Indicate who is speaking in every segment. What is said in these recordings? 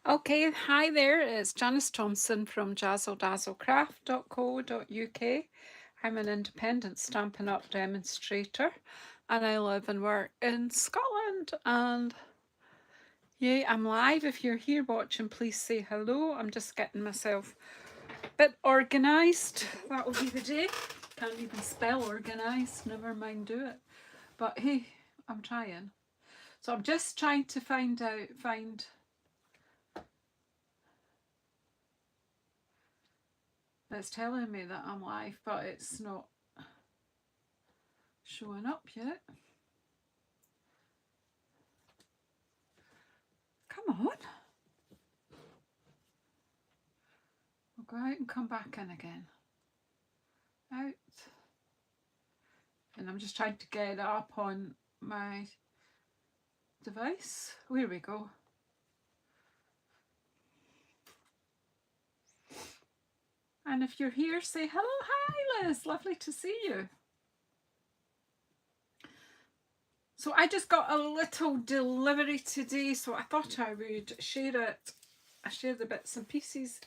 Speaker 1: Okay, hi there, it's Janice Thompson from JazzleDazzleCraft.co.uk. I'm an independent Stampin' Up! Demonstrator and I live and work in Scotland. And yeah, I'm live. If you're here watching, please say hello. I'm just getting myself a bit organised. That'll be the day. Can't even spell organised, never mind do it. But hey, I'm trying. So I'm just trying to find it's telling me that I'm live, but it's not showing up yet. Come on. We'll go out and come back in again. Out. And I'm just trying to get it up on my device. Here we go. And if you're here, say hello. Hi, Liz. Lovely to see you. So I just got a little delivery today, so I thought I would share it. I share the bits and pieces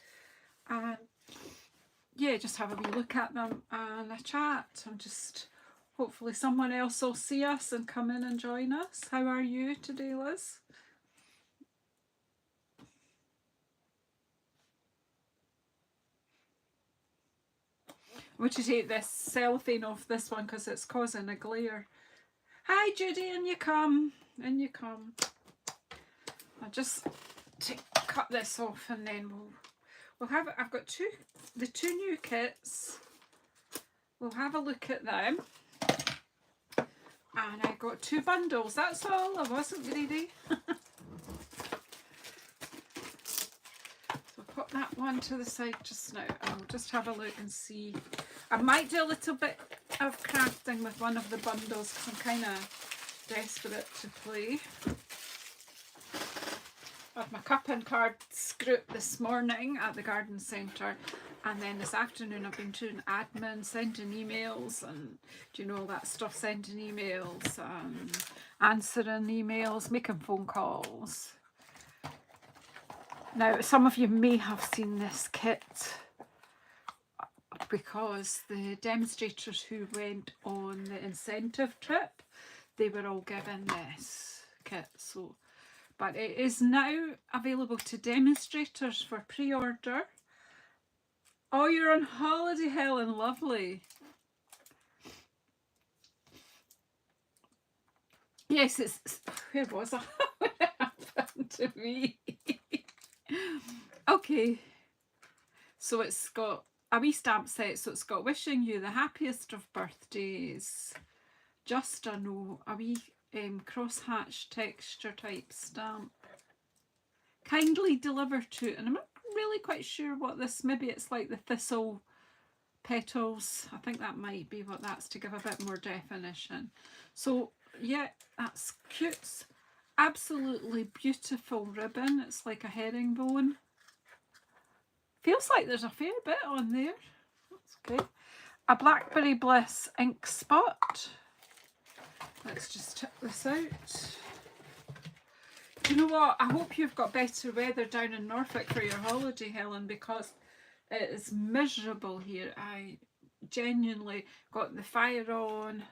Speaker 1: and yeah, just have a wee look at them and a chat. I'm just, hopefully someone else will see us and come in and join us. How are you today, Liz? I'm going to take this cellophane off this one because it's causing a glare. Hi Judy, in you come, in you come. I'll just cut this off and then we'll have, I've got the two new kits. We'll have a look at them. And I got 2 bundles, that's all, I wasn't greedy. So put that one to the side just now and we'll just have a look and see. I might do a little bit of crafting with one of the bundles because I'm kind of desperate to play. I had my cup and cards group this morning at the garden centre, and then this afternoon I've been doing admin, sending emails and do you know all that stuff, sending emails, answering emails, making phone calls. Now some of you may have seen this kit because the demonstrators who went on the incentive trip, they were all given this kit. So, but it is now available to demonstrators for pre-order. Oh, you're on holiday, Helen, lovely. Yes, it's, where was I? What happened to me? Okay, so it's got a wee stamp set, so it's got wishing you the happiest of birthdays, just a no, a wee crosshatch texture type stamp, kindly delivered to, and I'm not really quite sure what this, maybe it's like the thistle petals, I think that might be what that's, to give a bit more definition. So yeah, that's cute, absolutely beautiful ribbon, it's like a herringbone. Feels like there's a fair bit on there. That's good. A Blackberry Bliss ink spot. Let's just tip this out. You know what? I hope you've got better weather down in Norfolk for your holiday, Helen, because it is miserable here. I genuinely got the fire on.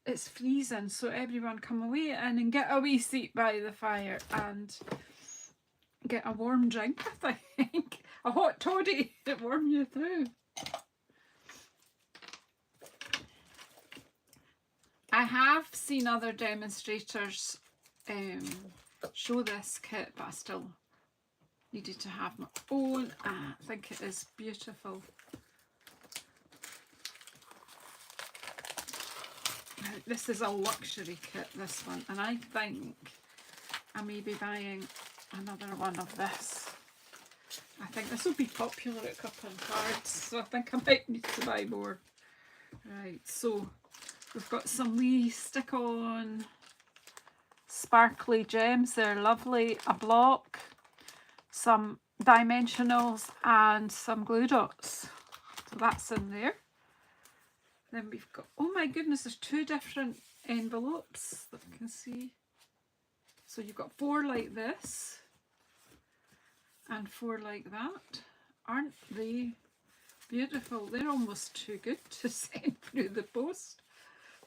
Speaker 1: It's freezing, so everyone come away in and get a wee seat by the fire and get a warm drink, I think. A hot toddy to warm you through. I have seen other demonstrators show this kit, but I still needed to have my own. I think it is beautiful. This is a luxury kit, this one, and I think I may be buying another one of this. I think this will be popular at Cup and Cards, so I think I might need to buy more. Right, so we've got some wee stick-on sparkly gems, they're lovely, a block, some dimensionals and some glue dots. So that's in there. Then we've got, oh my goodness, there's 2 different envelopes that you can see. So you've got 4 like this and 4 like that. Aren't they beautiful? They're almost too good to send through the post.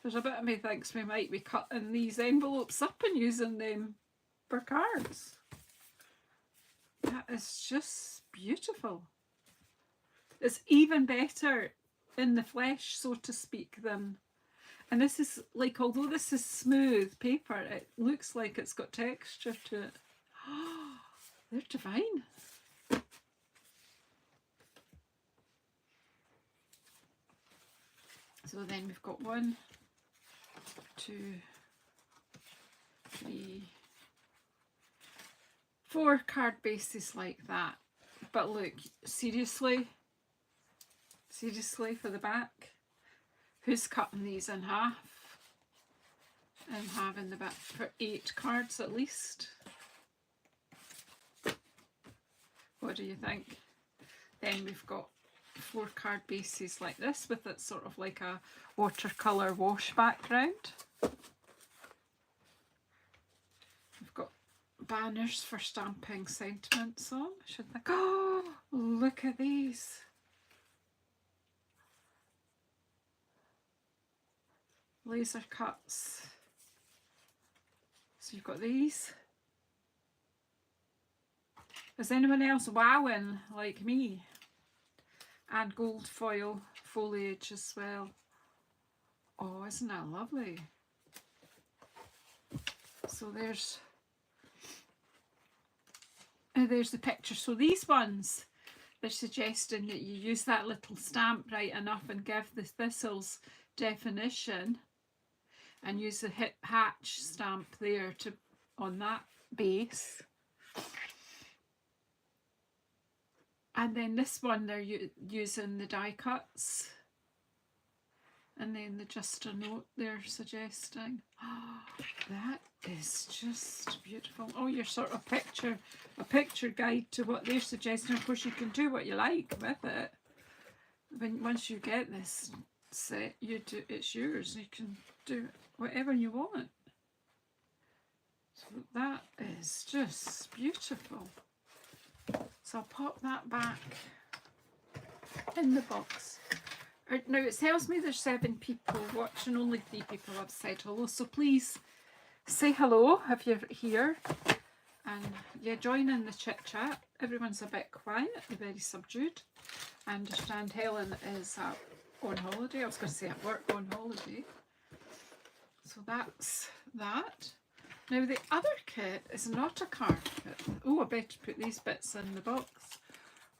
Speaker 1: There's a bit of me thinks we might be cutting these envelopes up and using them for cards. That is just beautiful. It's even better in the flesh, so to speak, than... And this is like, although this is smooth paper, it looks like it's got texture to it. Oh, they're divine. So then we've got 1, 2, 3, 4 card bases like that. But look, seriously for the back, who's cutting these in half and having the back for 8 cards at least? What do you think? Then we've got 4 card bases like this with it sort of like a watercolour wash background. We've got banners for stamping sentiments on. I should think, oh, look at these. Laser cuts. So you've got these. Is anyone else wowing like me? And gold foil foliage as well. Oh, isn't that lovely? So there's the picture. So these ones, they're suggesting that you use that little stamp right enough and give the thistles definition, and use the hip hatch stamp there to on that base. And then this one they're using the die cuts, and then the just a note they're suggesting. Oh, that is just beautiful. Oh, you're sort of a picture guide to what they're suggesting. Of course, you can do what you like with it. Once you get this set, it's yours. You can do whatever you want. So that is just beautiful. So I'll pop that back in the box. Now it tells me there's 7 people watching, only 3 people have said hello, so please say hello if you're here, and yeah, join in the chit chat. Everyone's a bit quiet, they're very subdued. I understand Helen is on holiday. I was going to say at work on holiday. So that's that. Now the other kit is not a card kit. Oh, I better put these bits in the box.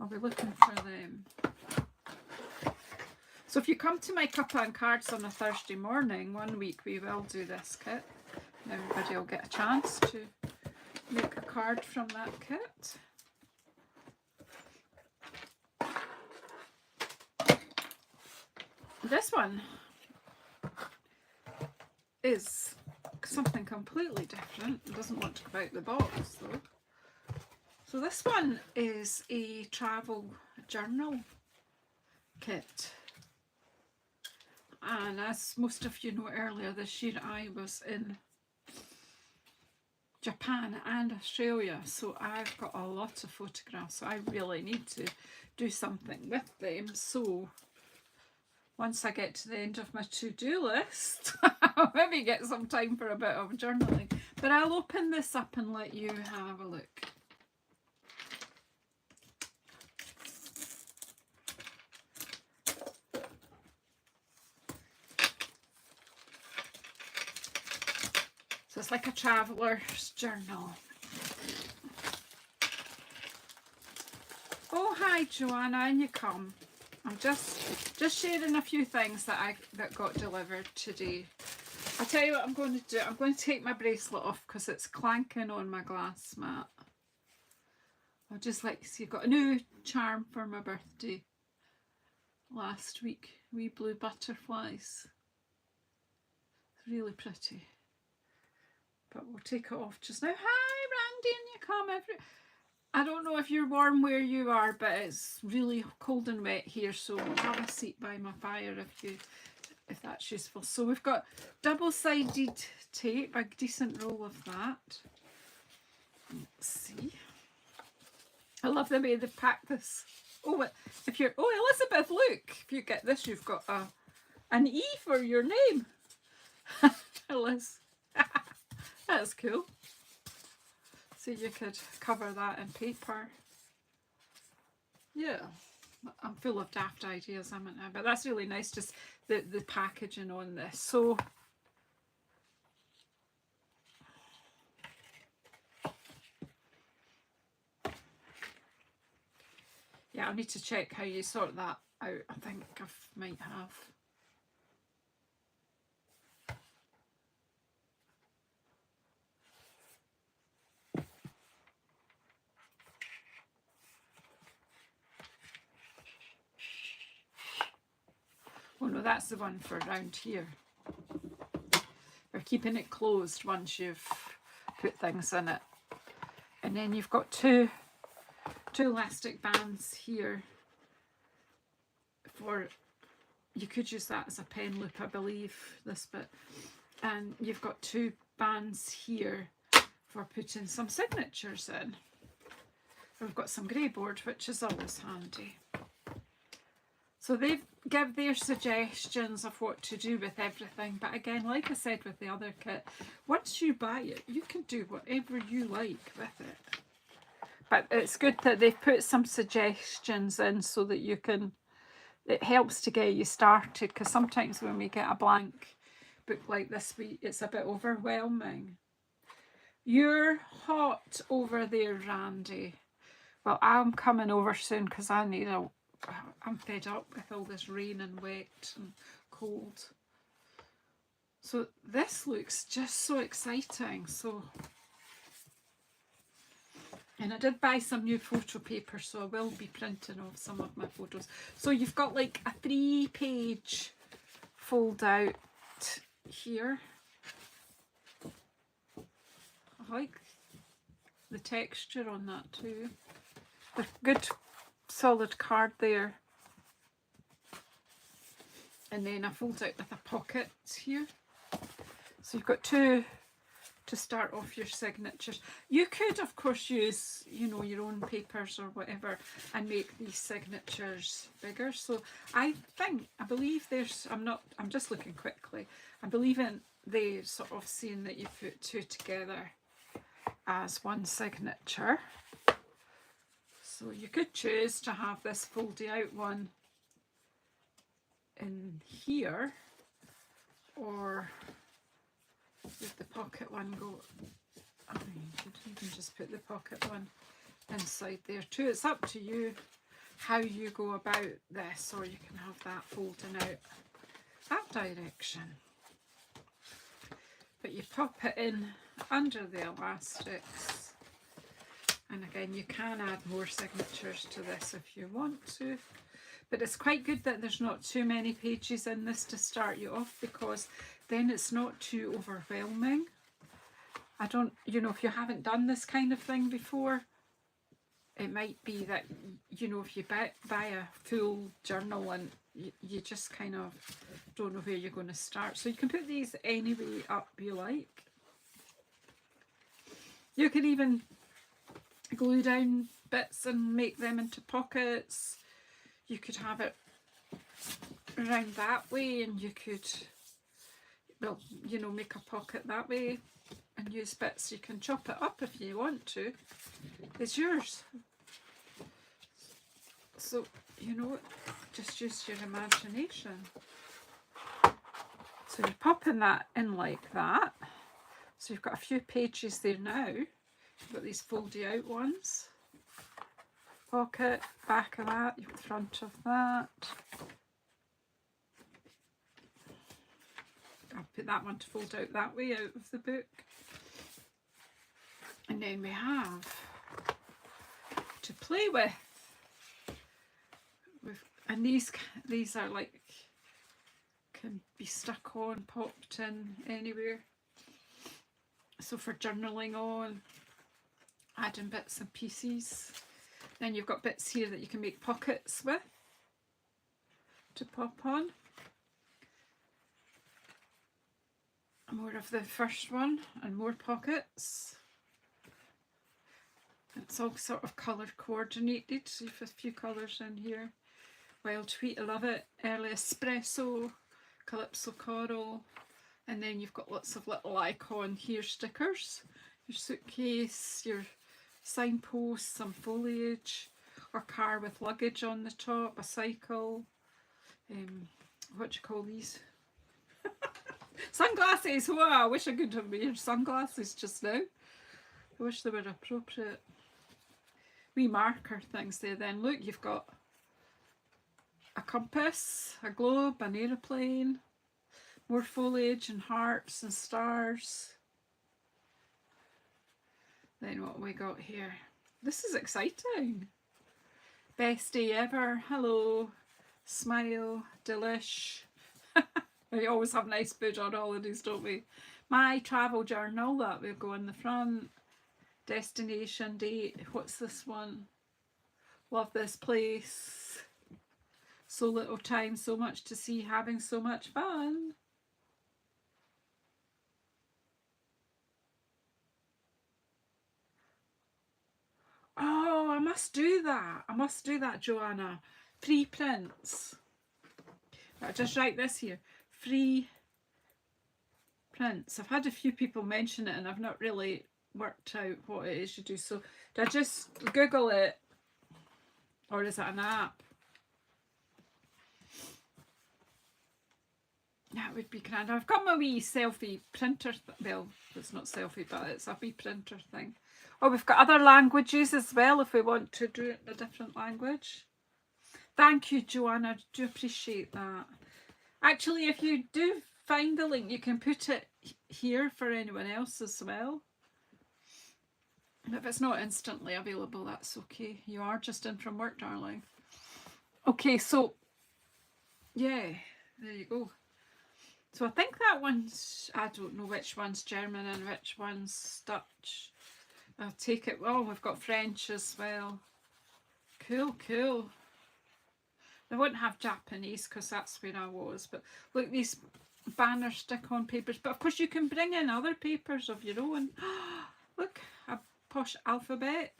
Speaker 1: I'll be looking for them. So if you come to my cuppa and cards on a Thursday morning, one week we will do this kit. And everybody will get a chance to make a card from that kit. This one is something completely different. It doesn't want to come out the box though. So this one is a travel journal kit. And as most of you know, earlier this year I was in Japan and Australia, so I've got a lot of photographs, so I really need to do something with them. So once I get to the end of my to-do list, I'll maybe get some time for a bit of journaling. But I'll open this up and let you have a look. So it's like a traveller's journal. Oh, hi Joanna, in you come. I'm just sharing a few things that got delivered today. I'll tell you what I'm going to do. I'm going to take my bracelet off because it's clanking on my glass mat. I'd just like to see, I've got a new charm for my birthday last week. Wee blue butterflies. It's really pretty. But we'll take it off just now. Hi Randy, and you come. I don't know if you're warm where you are, but it's really cold and wet here, so have a seat by my fire if that's useful. So we've got double-sided tape, a decent roll of that. Let's see. I love the way they've packed this. Oh, if you're, oh, Elizabeth, look, if you get this, you've got an E for your name. Liz. That's cool. So you could cover that in paper. Yeah, I'm full of daft ideas, haven't I? But that's really nice, just the packaging on this. So yeah, I need to check how you sort that out. I think I might have. Oh no, that's the one for around here. We're keeping it closed once you've put things in it. And then you've got two elastic bands here for, you could use that as a pen loop, I believe, this bit. And you've got two bands here for putting some signatures in. We've got some grey board, which is always handy. So they give their suggestions of what to do with everything. But again, like I said with the other kit, once you buy it, you can do whatever you like with it. But it's good that they've put some suggestions in so that you can, it helps to get you started, because sometimes when we get a blank book like this, it's a bit overwhelming. You're hot over there, Randy. Well, I'm coming over soon because I need a, I'm fed up with all this rain and wet and cold. So this looks just so exciting. So, and I did buy some new photo paper, so I will be printing off some of my photos. So you've got like a 3-page fold out here. I like the texture on that too. A good solid card there. And then I fold out with a pocket here. So you've got two to start off your signatures. You could of course use, you know, your own papers or whatever and make these signatures bigger. So I believe there's, I'm just looking quickly. I believe in they sort of seeing that you put two together as one signature. So you could choose to have this folded out one in here, or with the pocket one go, I mean, you could even just put the pocket one inside there too. It's up to you how you go about this, or you can have that folding out that direction. But you pop it in under the elastics. And again, you can add more signatures to this if you want to. But it's quite good that there's not too many pages in this to start you off, because then it's not too overwhelming. I don't, you know, if you haven't done this kind of thing before, it might be that, you know, if you buy a full journal and you just kind of don't know where you're going to start. So you can put these any way up you like. You can even glue down bits and make them into pockets. You could have it around that way, and you could, well, you know, make a pocket that way and use bits. You can chop it up if you want to. It's yours. So, you know, just use your imagination. So you're popping that in like that. So you've got a few pages there now. You've got these folded out ones. Pocket, back of that, you've got front of that. I'll put that one to fold out that way out of the book. And then we have to play with. And these are like, can be stuck on, popped in anywhere. So for journaling on, adding bits and pieces. Then you've got bits here that you can make pockets with to pop on. More of the first one and more pockets. It's all sort of colour coordinated. So you've a few colours in here. Wild Wheat, I love it. Early Espresso, Calypso Coral. And then you've got lots of little icon here stickers. Your suitcase, your signpost, some foliage, or car with luggage on the top, a cycle. What do you call these? Sunglasses! Wow, I wish I could have wear sunglasses just now. I wish they were appropriate. Wee marker things there then. Look, you've got a compass, a globe, an aeroplane, more foliage and hearts and stars. Then what have we got here? This is exciting. Best day ever. Hello. Smile. Delish. We always have nice food on holidays, don't we? My travel journal, that will go in the front. Destination, date. What's this one? Love this place. So little time, so much to see, having so much fun. Oh, I must do that. I must do that, Joanna. Free prints. I'll just write this here. Free prints. I've had a few people mention it and I've not really worked out what it is you do. So do I just Google it? Or is it an app? That would be grand. I've got my wee selfie printer. Well, it's not selfie, but it's a wee printer thing. Oh, we've got other languages as well if we want to do it in a different language. Thank you, Joanna. I do appreciate that. Actually, if you do find the link, you can put it here for anyone else as well. If it's not instantly available, that's okay. You are just in from work, darling. Okay, so yeah, there you go. So I think that one's, I don't know which one's German and which one's Dutch. I'll take it. Oh, we've got French as well. Cool, cool. I won't have Japanese because that's where I was. But look, these banner stick-on papers. But of course you can bring in other papers of your own. Look, a posh alphabet.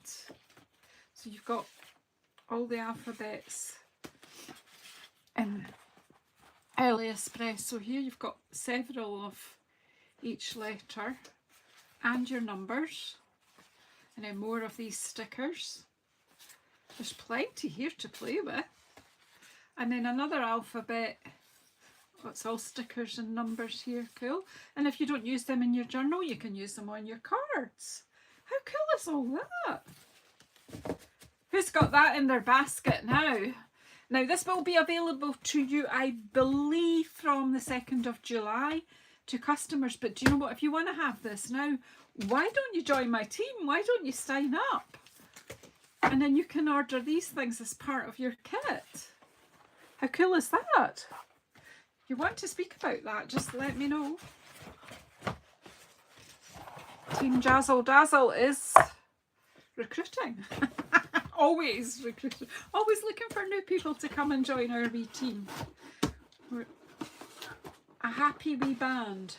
Speaker 1: So you've got all the alphabets in Early Espresso here. You've got several of each letter and your numbers. And then more of these stickers. There's plenty here to play with. And then another alphabet. Oh, it's all stickers and numbers here. Cool. And if you don't use them in your journal, you can use them on your cards. How cool is all that? Who's got that in their basket now? Now, this will be available to you, I believe, from the 2nd of July to customers. But do you know what? If you want to have this now, why don't you join my team? Why don't you sign up? And then you can order these things as part of your kit. How cool is that? If you want to speak about that, just let me know. Team Jazzle Dazzle is recruiting. Always recruiting. Always looking for new people to come and join our wee team. We're a happy wee band.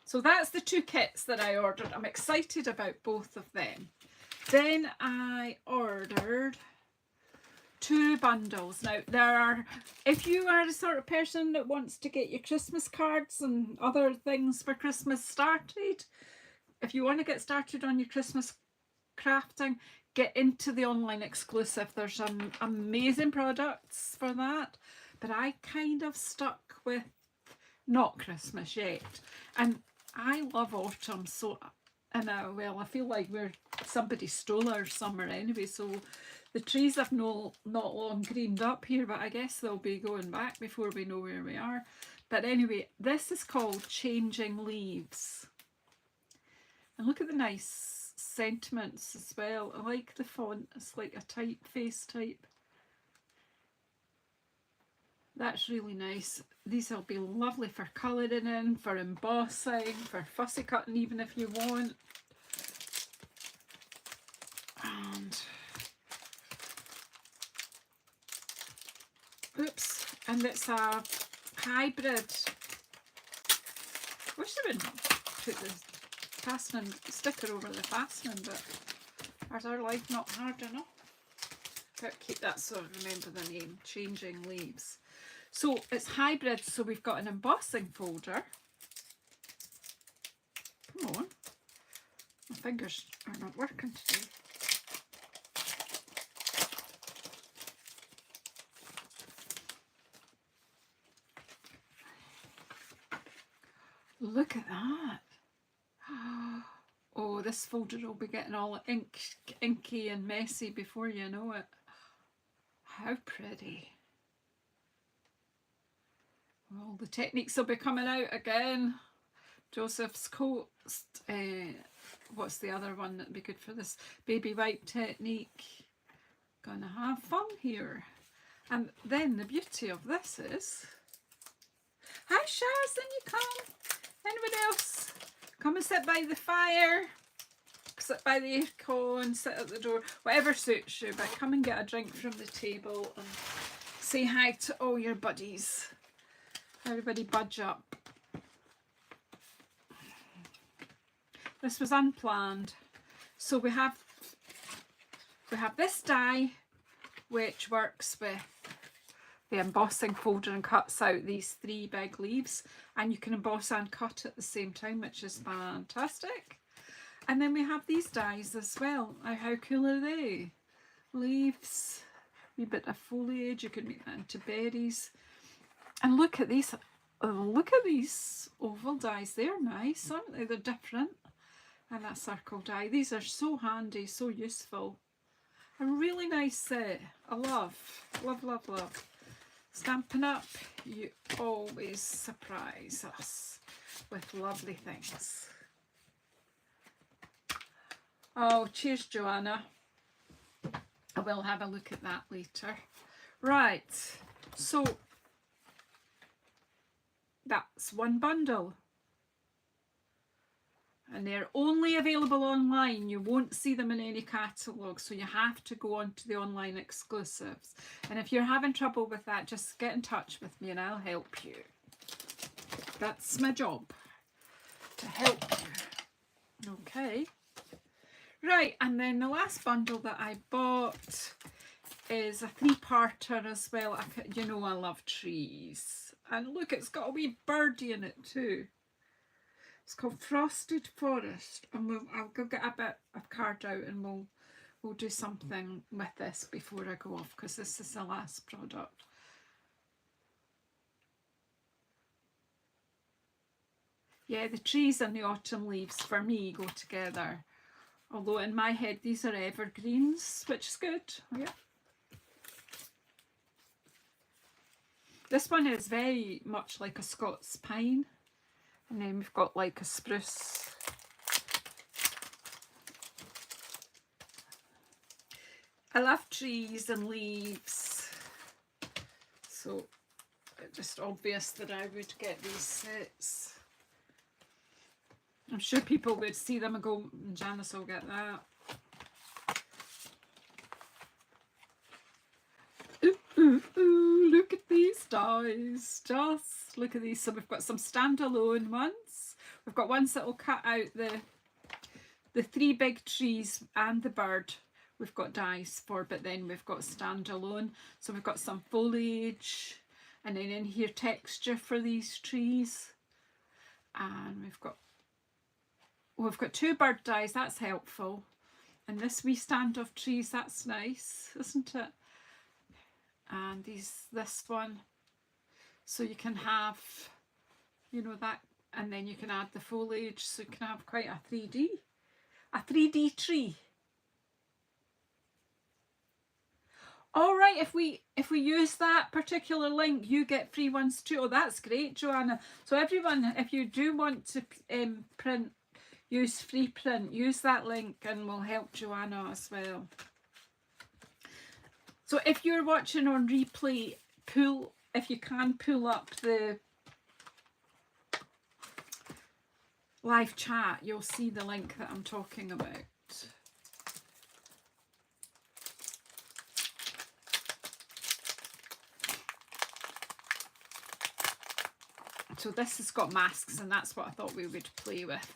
Speaker 1: So that's the 2 kits that I ordered. I'm excited about both of them. Then I ordered 2 bundles. Now there are, if you are the sort of person that wants to get your Christmas cards and other things for Christmas started, if you want to get started on your Christmas crafting, get into the online exclusive. There's some amazing products for that, but I kind of stuck with not Christmas yet. And I love autumn, so well, I feel like somebody stole our summer anyway, so the trees have not long greened up here, but I guess they'll be going back before we know where we are. But anyway, this is called Changing Leaves. And look at the nice sentiments as well. I like the font. It's like a typeface type. That's really nice. These will be lovely for colouring in, for embossing, for fussy cutting even if you want. And oops, and it's a hybrid. Wish they would put the fastening sticker over the fastening, but Is our life not hard enough? Better keep that so I remember the name. Changing Leaves. So it's hybrid, so we've got an embossing folder. Come on. My fingers are not working today. Look at that. Oh, this folder will be getting all inky and messy before you know it. How pretty. Well, the techniques will be coming out again. Joseph's coat. What's the other one that'd be good for this? Baby wipe technique. Gonna have fun here. And then the beauty of this is... Hi Shaz, then you come. Anyone else? Come and sit by the fire. Sit by the aircon, sit at the door. Whatever suits you, but come and get a drink from the table and say hi to all your buddies. Everybody budge up. This was unplanned. So we have this die which works with the embossing folder and cuts out these 3 big leaves, and you can emboss and cut at the same time, which is fantastic. And then we have these dies as well. How cool are they? Leaves, a wee bit of foliage, you can make that into berries. And look at these, look at these oval dies, they're nice, aren't they? They're different. And that circle die, these are so handy, so useful. A really nice set. I love, love, love, love. Stampin' Up, you always surprise us with lovely things. Oh, cheers, Joanna. I will have a look at that later. Right, so that's one bundle. And they're only available online. You won't see them in any catalogue, so you have to go on to the online exclusives. And if you're having trouble with that, just get in touch with me and I'll help you. That's my job, to help you. Okay. Right, and then the last bundle that I bought is a 3-parter as well. You know I love trees. And look, it's got a wee birdie in it too. It's called Frosted Forest, and I'll go get a bit of card out and we'll do something with this before I go off, because this is the last product. Yeah, the trees and the autumn leaves for me go together. Although in my head these are evergreens, which is good. Yeah. This one is very much like a Scots pine. And then we've got like a spruce. I love trees and leaves. So it's just obvious that I would get these sets. I'm sure people would see them and go, Janice will get that. Ooh, ooh, ooh, look at these dies. Just look at these. So we've got some standalone ones. We've got ones that will cut out the 3 big trees and the bird. We've got dies for, but then we've got standalone. So we've got some foliage, and then in here texture for these trees. And we've got 2 bird dies, that's helpful. And this wee stand of trees, that's nice, isn't it? And this one, so you can have, you know, that, and then you can add the foliage, so you can have quite a 3D tree. All right, if we use that particular link, you get free ones too. Oh, that's great, Joanna. So everyone, if you do want to use free print, use that link and we'll help Joanna as well. So if you're watching on replay, if you can pull up the live chat, you'll see the link that I'm talking about. So this has got masks, and that's what I thought we would play with.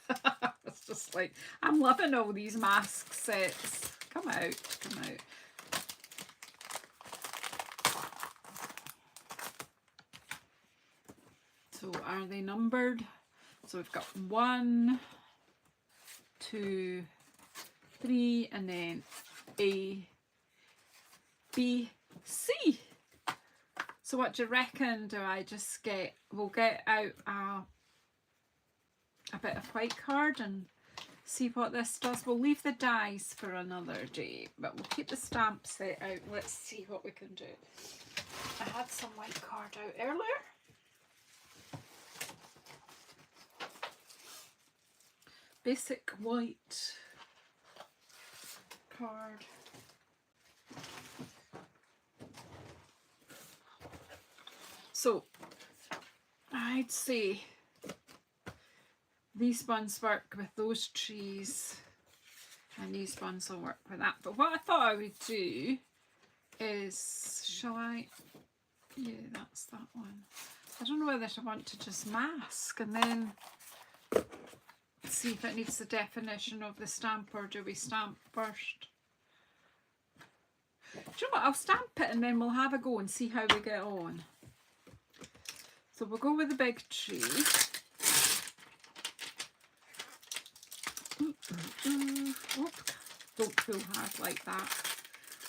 Speaker 1: It's just like, I'm loving all these mask sets. Come out, come out. So are they numbered? So we've got 1, 2, 3, and then A, B, C. So what do you reckon? Do I just get, we'll get out a bit of white card and see what this does. We'll leave the dies for another day, but we'll keep the stamp set out. Let's see what we can do. I had some white card out earlier. Basic white card. So I'd say these ones work with those trees and these ones will work with that. But what I thought I would do is, shall I? Yeah, that's that one. I don't know whether I want to just mask and then see if it needs the definition of the stamp, or do we stamp first? Do you know what? I'll stamp it and then we'll have a go and see how we get on. So we'll go with the big tree. Don't pull hard like that.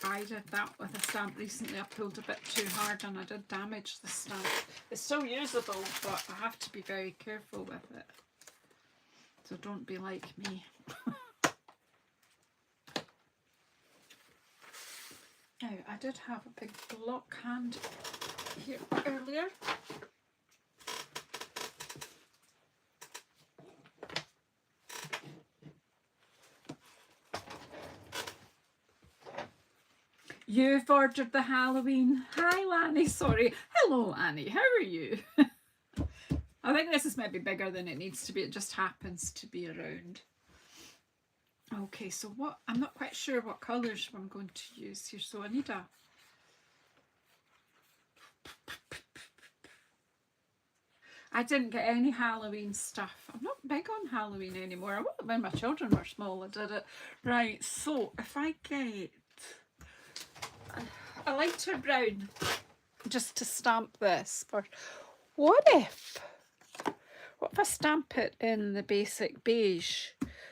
Speaker 1: I did that with a stamp recently. I pulled a bit too hard and I did damage the stamp. It's still usable, but I have to be very careful with it. So don't be like me. Now, I did have a big block hand here earlier. You've ordered the Halloween. Hi, Lanny. Sorry. Hello, Annie. How are you? I think this is maybe bigger than it needs to be. It just happens to be around. Okay, so what? I'm not quite sure what colours I'm going to use here. So I need a... I didn't get any Halloween stuff. I'm not big on Halloween anymore. I was when my children were small. I did it. Right, so if I get a lighter brown just to stamp this first. What if I stamp it in the basic beige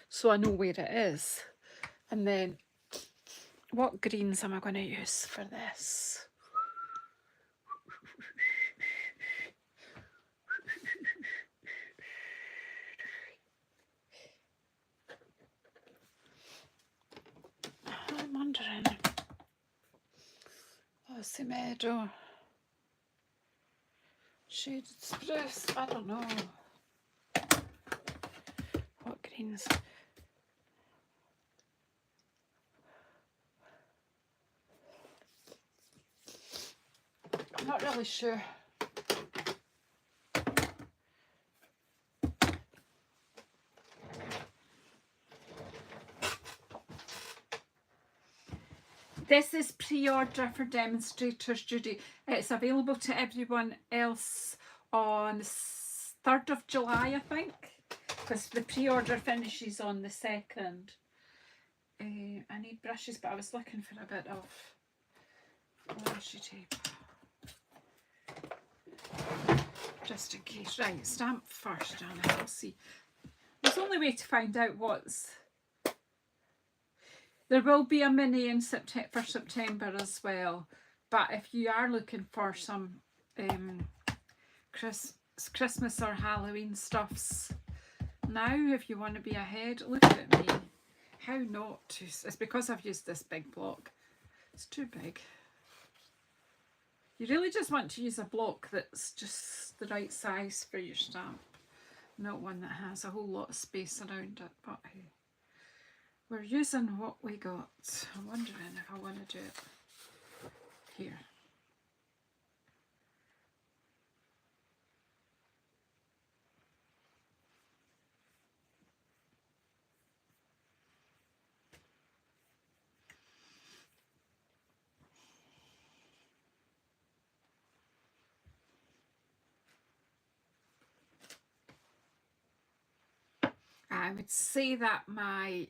Speaker 1: so I know where it is? And then what greens am I going to use for this? I'm wondering. Mossy Meadow. Shaded Spruce. I don't know. What greens? I'm not really sure. This is pre-order for Demonstrators Judy. It's available to everyone else on the 3rd of July, I think, because the pre-order finishes on the 2nd. I need brushes, but I was looking for a bit of washi tape. Just in case. Right, stamp first, Janet. I'll see. There's only way to find out what's... There will be a mini in for September as well, but if you are looking for some Christmas or Halloween stuffs now, if you want to be ahead, look at me. How not to? It's because I've used this big block. It's too big. You really just want to use a block that's just the right size for your stamp, not one that has a whole lot of space around it. But hey, we're using what we got. I'm wondering if I want to do it here. I would say that my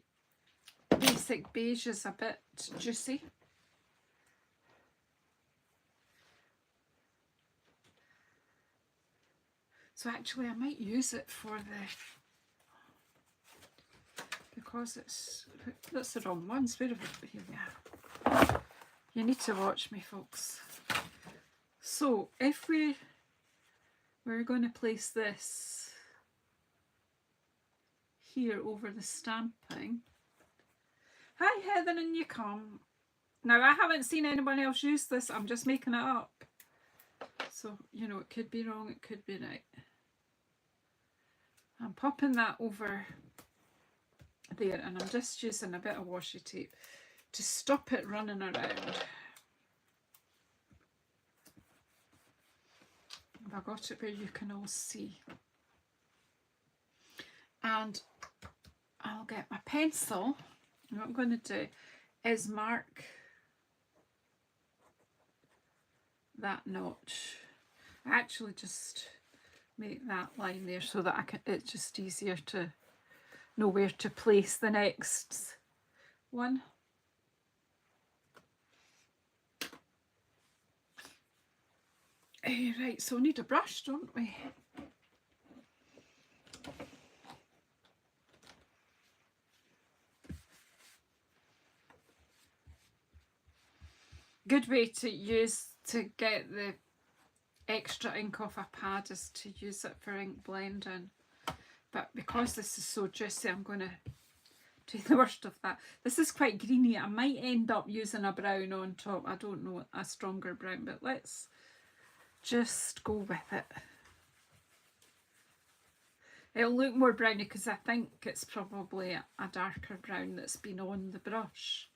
Speaker 1: basic beige is a bit juicy. So actually I might use it for because that's the wrong ones. Where have we, here we are. You need to watch me, folks. So if we're going to place this here over the stamping. Hi Heather, and you come. Now I haven't seen anyone else use this, I'm just making it up. So, you know, it could be wrong, it could be right. I'm popping that over there and I'm just using a bit of washi tape to stop it running around. Have I got it where you can all see? And I'll get my pencil. And what I'm going to do is mark that notch. I actually just make that line there so that it's just easier to know where to place the next one. Right, so we need a brush, don't we? Good way to get the extra ink off a pad is to use it for ink blending. But because this is so juicy, I'm going to do the worst of that. This is quite greeny. I might end up using a brown on top. I don't know, a stronger brown, but let's just go with it. It'll look more browny because I think it's probably a darker brown that's been on the brush.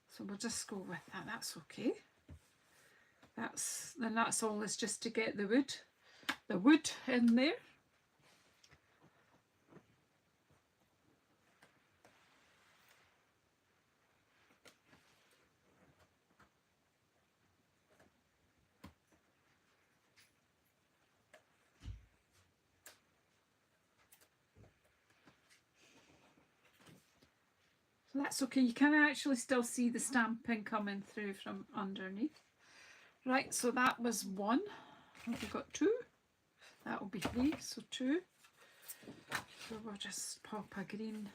Speaker 1: So we'll just go with that. That's okay. Then that's all is just to get the wood in there. So that's okay. You can actually still see the stamping coming through from underneath. Right, so that was one. Have we got two? That will be three, so two. So we'll just pop a green.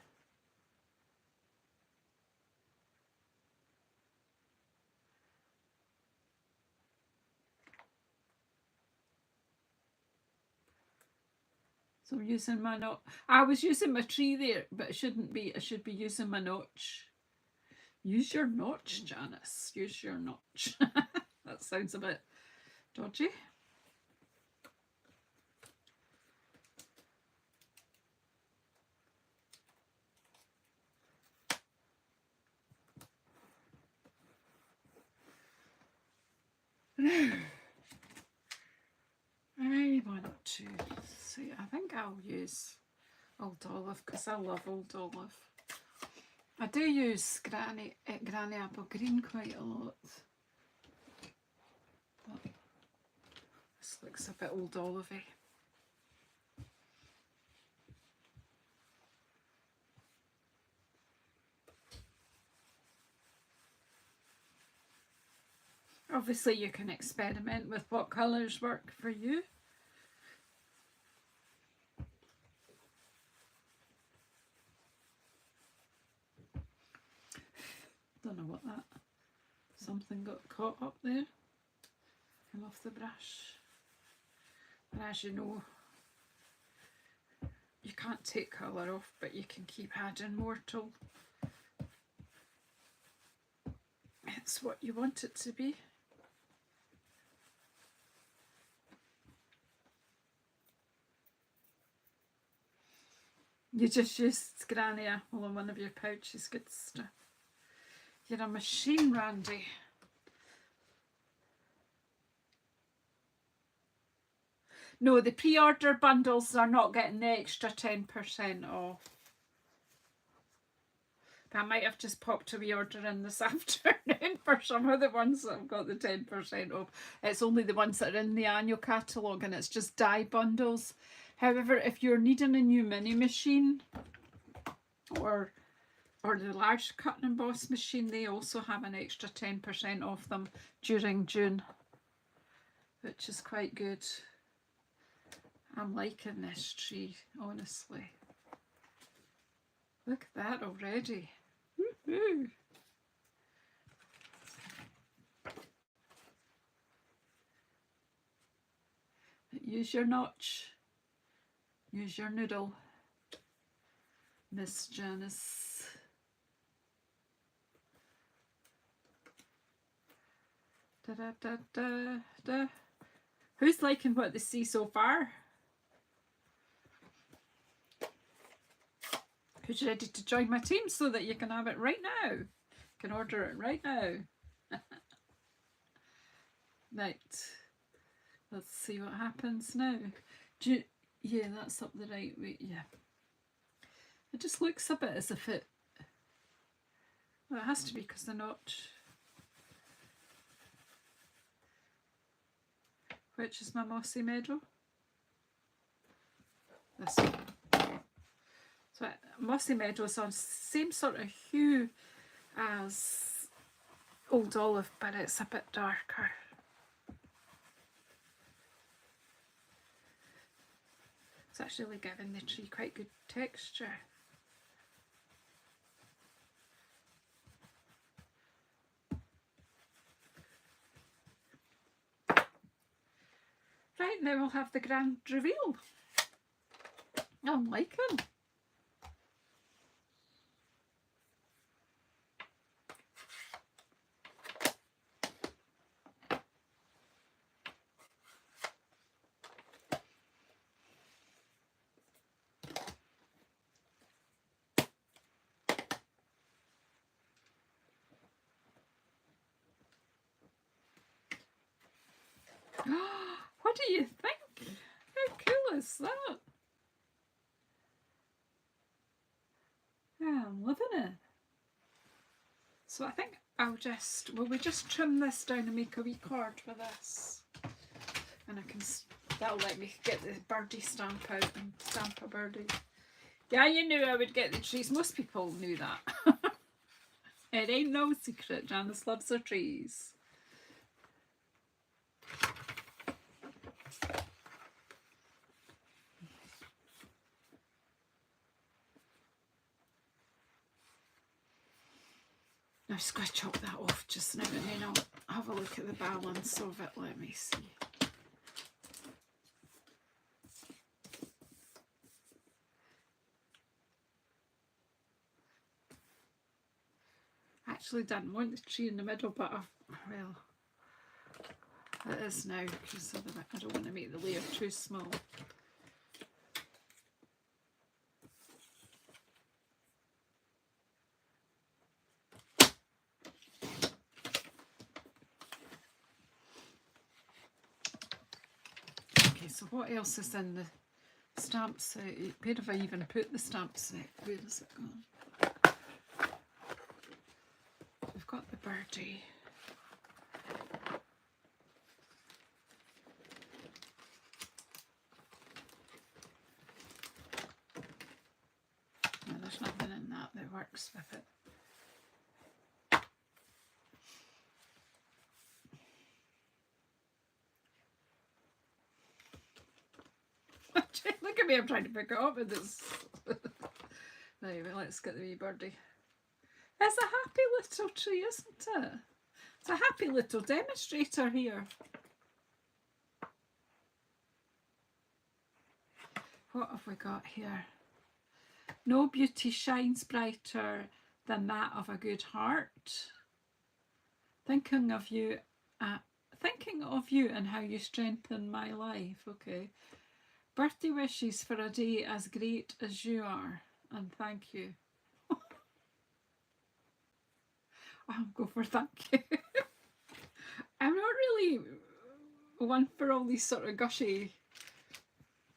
Speaker 1: So I'm using my notch. I was using my tree there, but it shouldn't be. I should be using my notch. Use your notch, Janice. Use your notch. That sounds a bit dodgy. I want to see. I think I'll use Old Olive because I love Old Olive. I do use Granny Apple Green quite a lot. But this looks a bit Old Olive-y. Obviously you can experiment with what colours work for you. Don't know what that, something got caught up there. Came off the brush. And as you know, you can't take colour off, but you can keep adding more till it's what you want it to be. You just used Granny Apple in one of your pouches, good stuff. You're a machine, Randy. No, the pre-order bundles are not getting the extra 10% off. But I might have just popped a wee order in this afternoon for some of the ones that have got the 10% off. It's only the ones that are in the annual catalogue and it's just die bundles. However, if you're needing a new mini machine or or the large cut and emboss machine, they also have an extra 10% off them during June, which is quite good. I'm liking this tree, honestly. Look at that already. Woo-hoo. Use your notch. Use your noodle, Miss Janice. Da, da, da, da, da. Who's liking what they see so far? Who's ready to join my team so that you can have it right now? You can order it right now. Right. Let's see what happens now. Yeah, that's up the right way. Yeah. It just looks a bit as if it... Well, it has to be because the notch... Which is my Mossy Meadow? This one. So Mossy Meadow is on same sort of hue as Old Olive, but it's a bit darker. It's actually giving the tree quite good texture. Right, now we'll have the grand reveal. I'm liking. What do you think? How cool is that? Yeah, I'm loving it. So I think I'll just, will we just trim this down and make a wee card with this? And I can, that'll let me get the birdie stamp out and stamp a birdie. Yeah, you knew I would get the trees. Most people knew that. It ain't no secret, Janice loves her trees. I'm just going to chop that off just now and then I'll have a look at the balance of it. Let me see. I actually didn't want the tree in the middle, but well, it is now because I don't want to make the layer too small. So what else is in the stamp set? Where have I even put the stamp set? Where is it gone? We've got the birdie. No, there's nothing in that that works with it. Look at me, I'm trying to pick it up with this. Anyway, let's get the wee birdie. It's a happy little tree, isn't it? It's a happy little demonstrator here. What have we got here? No beauty shines brighter than that of a good heart. Thinking of you and how you strengthen my life. Okay. Birthday wishes for a day as great as you are, and thank you. I'll go for thank you. I'm not really one for all these sort of gushy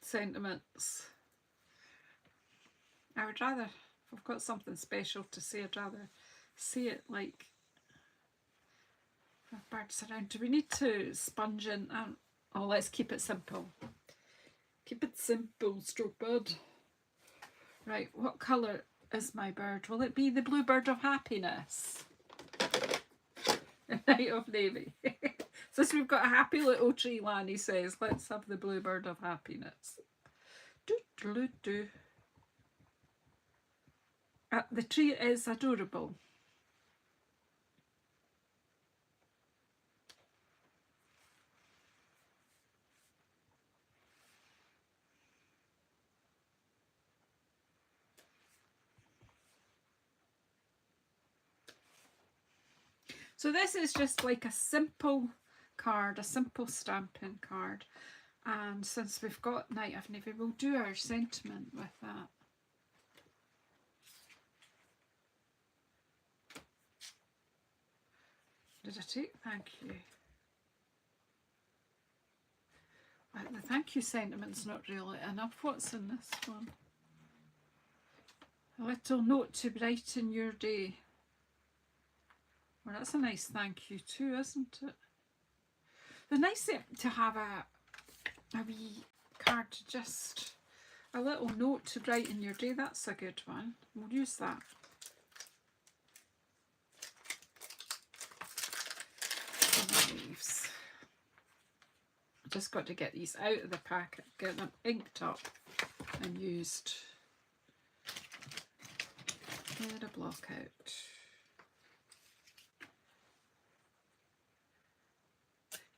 Speaker 1: sentiments. I would rather, if I've got something special to say, I'd rather say it like birds around. Do we need to sponge in? Oh, let's keep it simple. Keep it simple, stupid. Right, what colour is my bird? Will it be the bluebird of happiness? Night of Navy. Since we've got a happy little tree, Lanny says, let's have the bluebird of happiness. The tree is adorable. So this is just like a simple card, a simple stamping card. And since we've got Night of Navy, we'll do our sentiment with that. Did I take thank you? The thank you sentiment's not really enough. What's in this one? A little note to brighten your day. Well, that's a nice thank you too, isn't it? The nice to have a wee card, to just a little note to brighten your day. That's a good one. We'll use that. Leaves. Just got to get these out of the packet, get them inked up and used. Get a block out.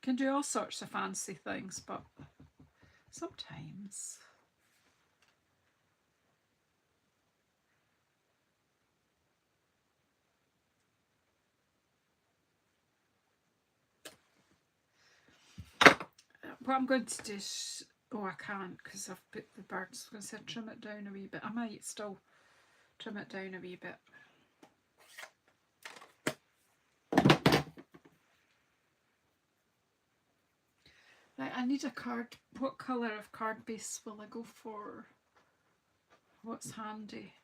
Speaker 1: Can do all sorts of fancy things, but sometimes what I'm going to do is, oh, I can't because I've put the birds. I was going to trim it down a wee bit. I might still trim it down a wee bit. Right, I need a card. What colour of card base will I go for? What's handy?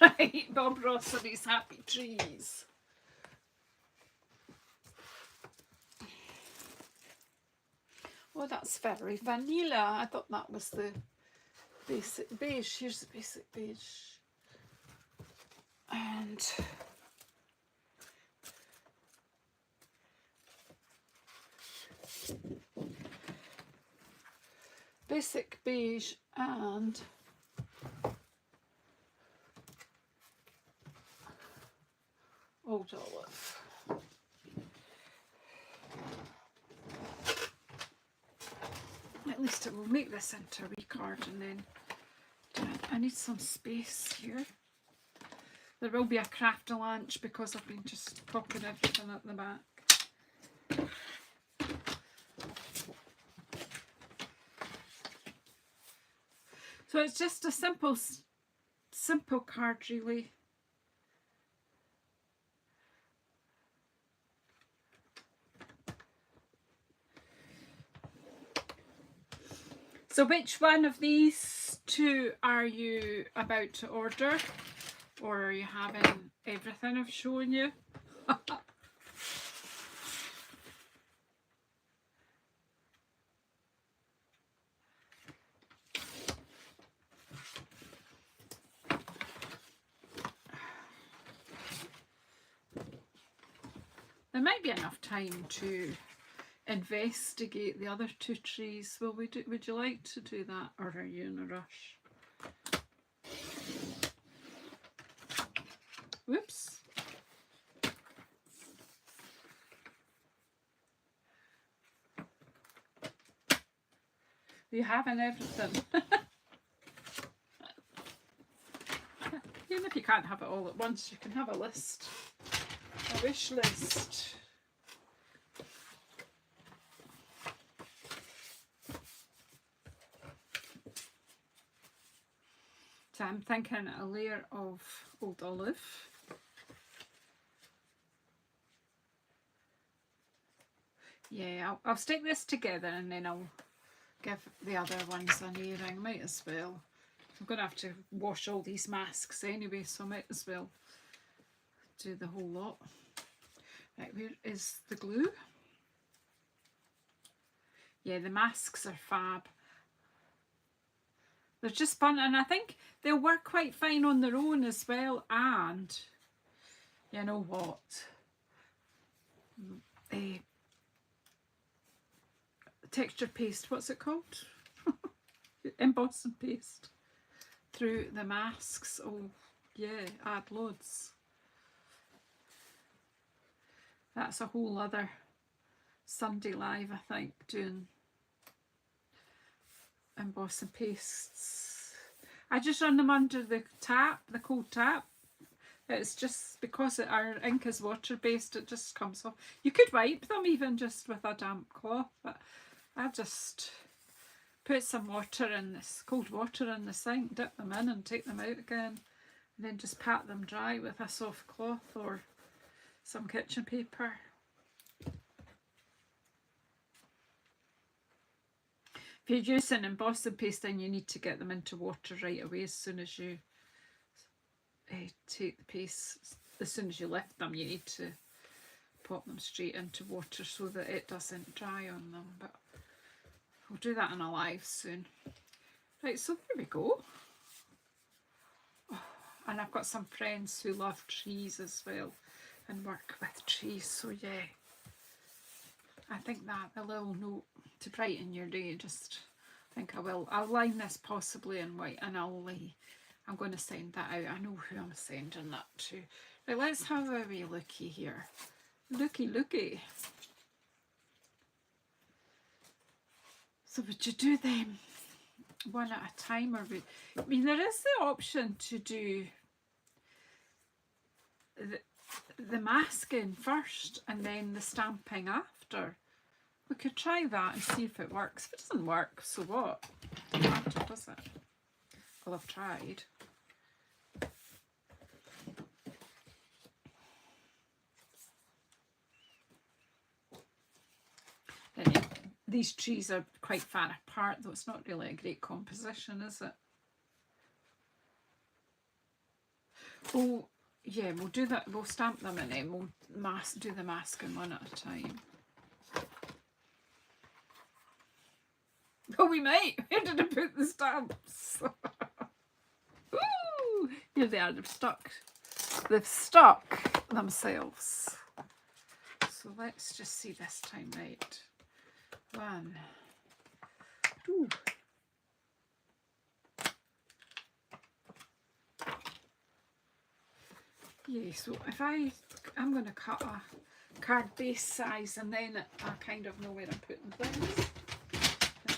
Speaker 1: Right, Bob Ross and his happy trees. Oh, that's very vanilla. I thought that was the basic beige. Here's the basic beige. And basic beige and old olive. At least it will make this into a wee card, and then I need some space here. There will be a crafty lunch because I've been just popping everything at the back. So it's just a simple card, really. So which one of these two are you about to order? Or are you having everything I've shown you? There might be enough time to investigate the other two trees. Well, would you like to do that, or are you in a rush? Whoops. You having everything. Even if you can't have it all at once, you can have a list, a wish list. So I'm thinking a layer of old olive. Yeah, I'll stick this together and then I'll give the other ones an earring. Might as well. I'm going to have to wash all these masks anyway, so I might as well do the whole lot. Right, where is the glue? Yeah, the masks are fab. They're just fun, and I think they'll work quite fine on their own as well. And you know what? Texture paste, what's it called? Embossing paste through the masks. Oh yeah, add loads. That's a whole other Sunday live, I think, doing embossing pastes. I just run them under the tap, the cold tap. It's just because our ink is water based, it just comes off. You could wipe them even just with a damp cloth, but I just put some water in this, cold water in the sink, dip them in and take them out again, and then just pat them dry with a soft cloth or some kitchen paper. If you're using embossing paste, then you need to get them into water right away as soon as you take the paste. As soon as you lift them, you need to pop them straight into water so that it doesn't dry on them. But we'll do that in a live soon. Right, so there we go. Oh, and I've got some friends who love trees as well and work with trees, so yeah. I think that a little note to brighten your day, just think I will. I'll line this possibly in white, and I'm going to send that out. I know who I'm sending that to. Right, let's have a wee looky here. Looky. So would you do them one at a time, or would, I mean, there is the option to do the masking first and then the stamping after. We could try that and see if it works. If it doesn't work, so what? Doesn't matter, does it? Well, I've tried. Anyway, these trees are quite far apart, though it's not really a great composition, is it? Oh, yeah, we'll do that. We'll stamp them and then we'll do the masking one at a time. Oh, we might. Where did I put the stamps? Ooh, here they are. They've stuck. They've stuck themselves. So let's just see this time right. 1, 2. Yeah, so if I'm going to cut a card base size, and then I kind of know where I'm putting things.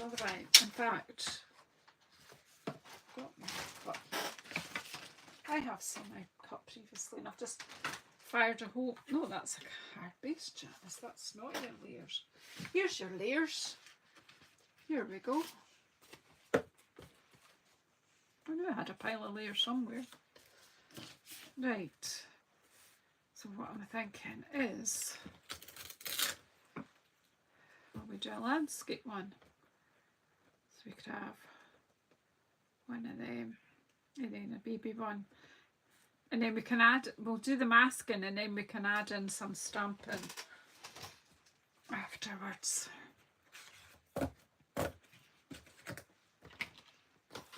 Speaker 1: Otherwise, in fact, I have some I cut previously, and I've just fired a hole. No, that's a card base, Janice. That's not your layers. Here's your layers. Here we go. I knew I had a pile of layers somewhere. Right. So what I'm thinking is, well, we do a landscape one. So we could have one of them, and then a baby one. And then we can add, we'll do the masking, and then we can add in some stamping afterwards.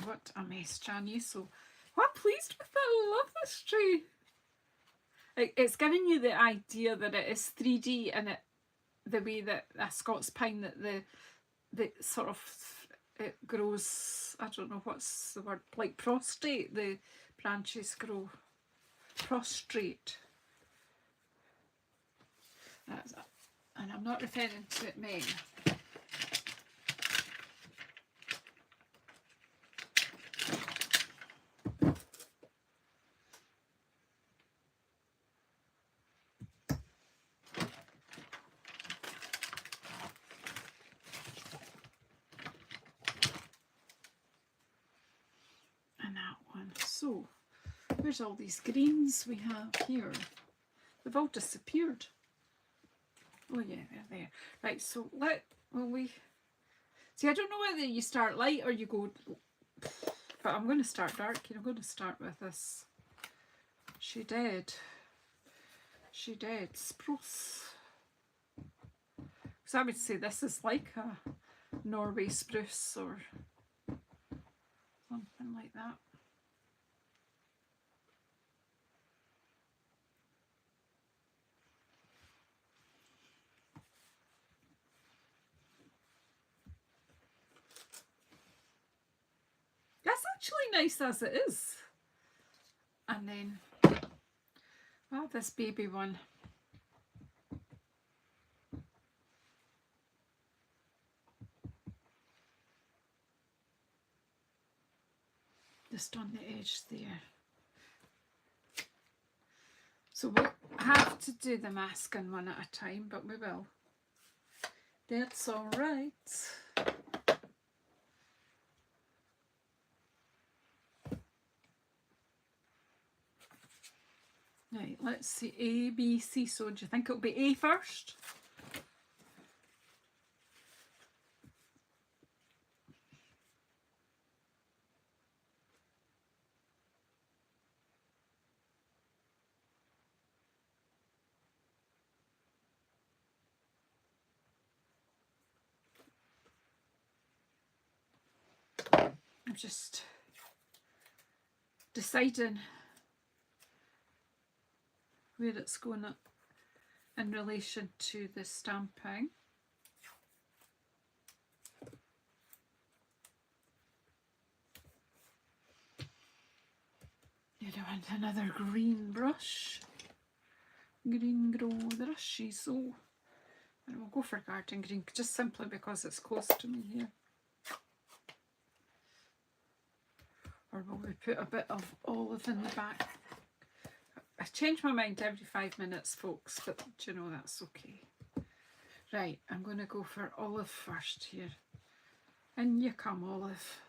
Speaker 1: What a mess, Janie. So I'm pleased with that. I love this tree. It's giving you the idea that it is 3D, and it, the way that a Scots pine, that the sort of, it grows, I don't know what's the word, like prostrate, the branches grow prostrate. And I'm not referring to it men. So, where's all these greens we have here? They've all disappeared. Oh yeah, they're there. Right, so see, I don't know whether you start light or you go, but I'm going to start dark here. I'm going to start with this She Dead spruce. So I would say this is like a Norway spruce, or something like that. That's actually nice as it is. And then I'll have this baby one. Just on the edge there. So we'll have to do the masking one at a time, but we will. That's all right. Right, let's see, A, B, C. So do you think it'll be A first? I'm just deciding where it's going up in relation to the stamping. You want another green brush. Green grow brushy, so and we'll go for garden green just simply because it's close to me here. Or will we put a bit of olive in the back? I change my mind every 5 minutes, folks, but do you know, that's okay. Right, I'm going to go for olive first here. In you come, olive.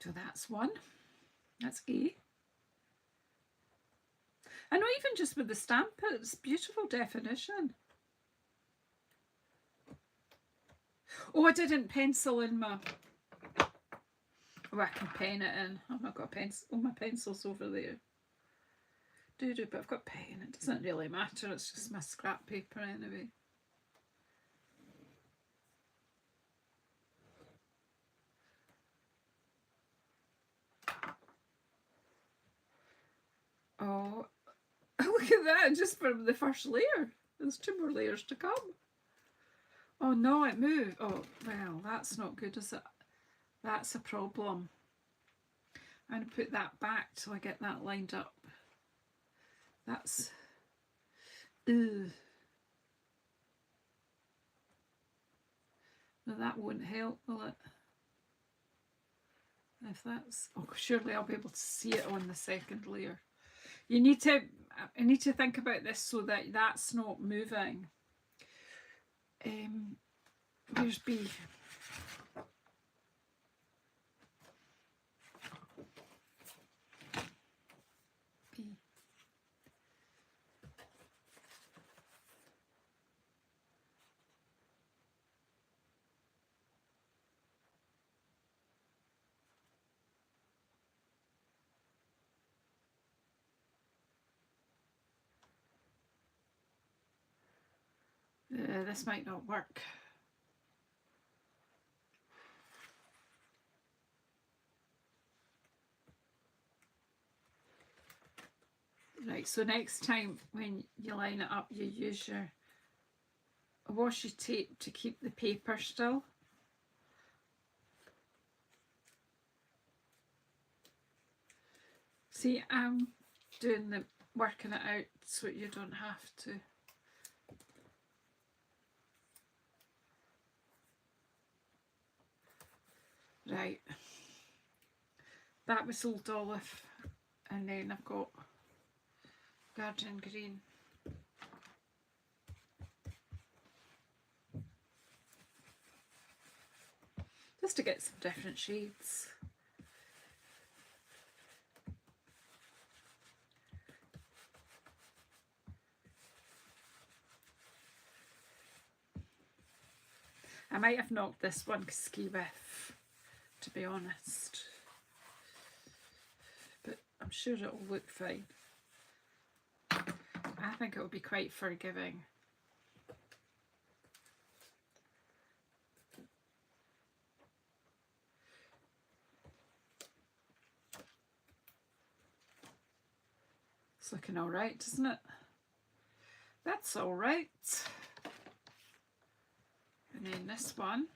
Speaker 1: So that's one. That's A. I know even just with the stamp, it's beautiful definition. Oh, I didn't pencil in my... Oh, I can pen it in. I've not got a pencil. Oh, my pencil's over there. But I've got pen. It doesn't really matter. It's just my scrap paper anyway. Oh, look at that, just from the first layer. There's 2 more layers to come. Oh no, it moved. Oh, well, that's not good, is it? That's a problem. I'm going to put that back till I get that lined up. That's... Ugh. No, that won't help, will it? If that's... Oh, surely I'll be able to see it on the second layer. I need to think about this so that that's not moving. Where's B? B. This might not work. Right, so next time when you line it up, you use your washi tape to keep the paper still. See, I'm working it out so you don't have to. Right, that was Old Olive, and then I've got Garden Green. Just to get some different shades. I might have knocked this one ski with, to be honest, but I'm sure it'll look fine. I think it'll be quite forgiving. It's looking all right, isn't it? That's all right. And then this one.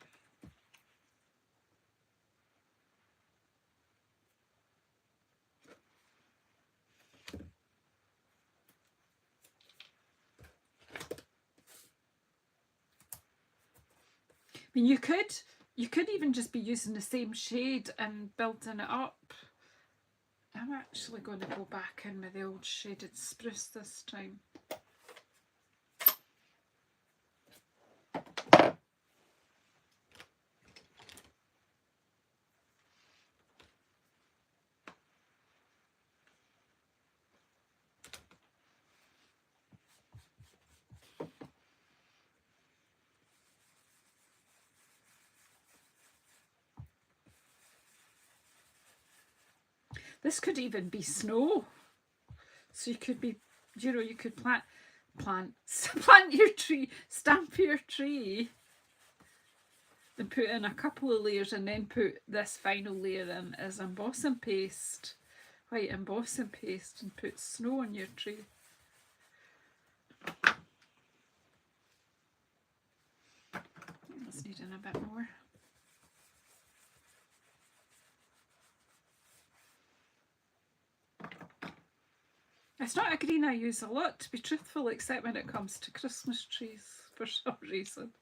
Speaker 1: I mean, you could even just be using the same shade and building it up. I'm actually going to go back in with the old shaded spruce this time. This could even be snow. So you could be, you know, you could plant your tree, stamp your tree, and put in a couple of layers, and then put this final layer in as embossing paste, white embossing paste, and put snow on your tree. That's needing a bit more. It's not a green I use a lot, to be truthful, except when it comes to Christmas trees for some reason.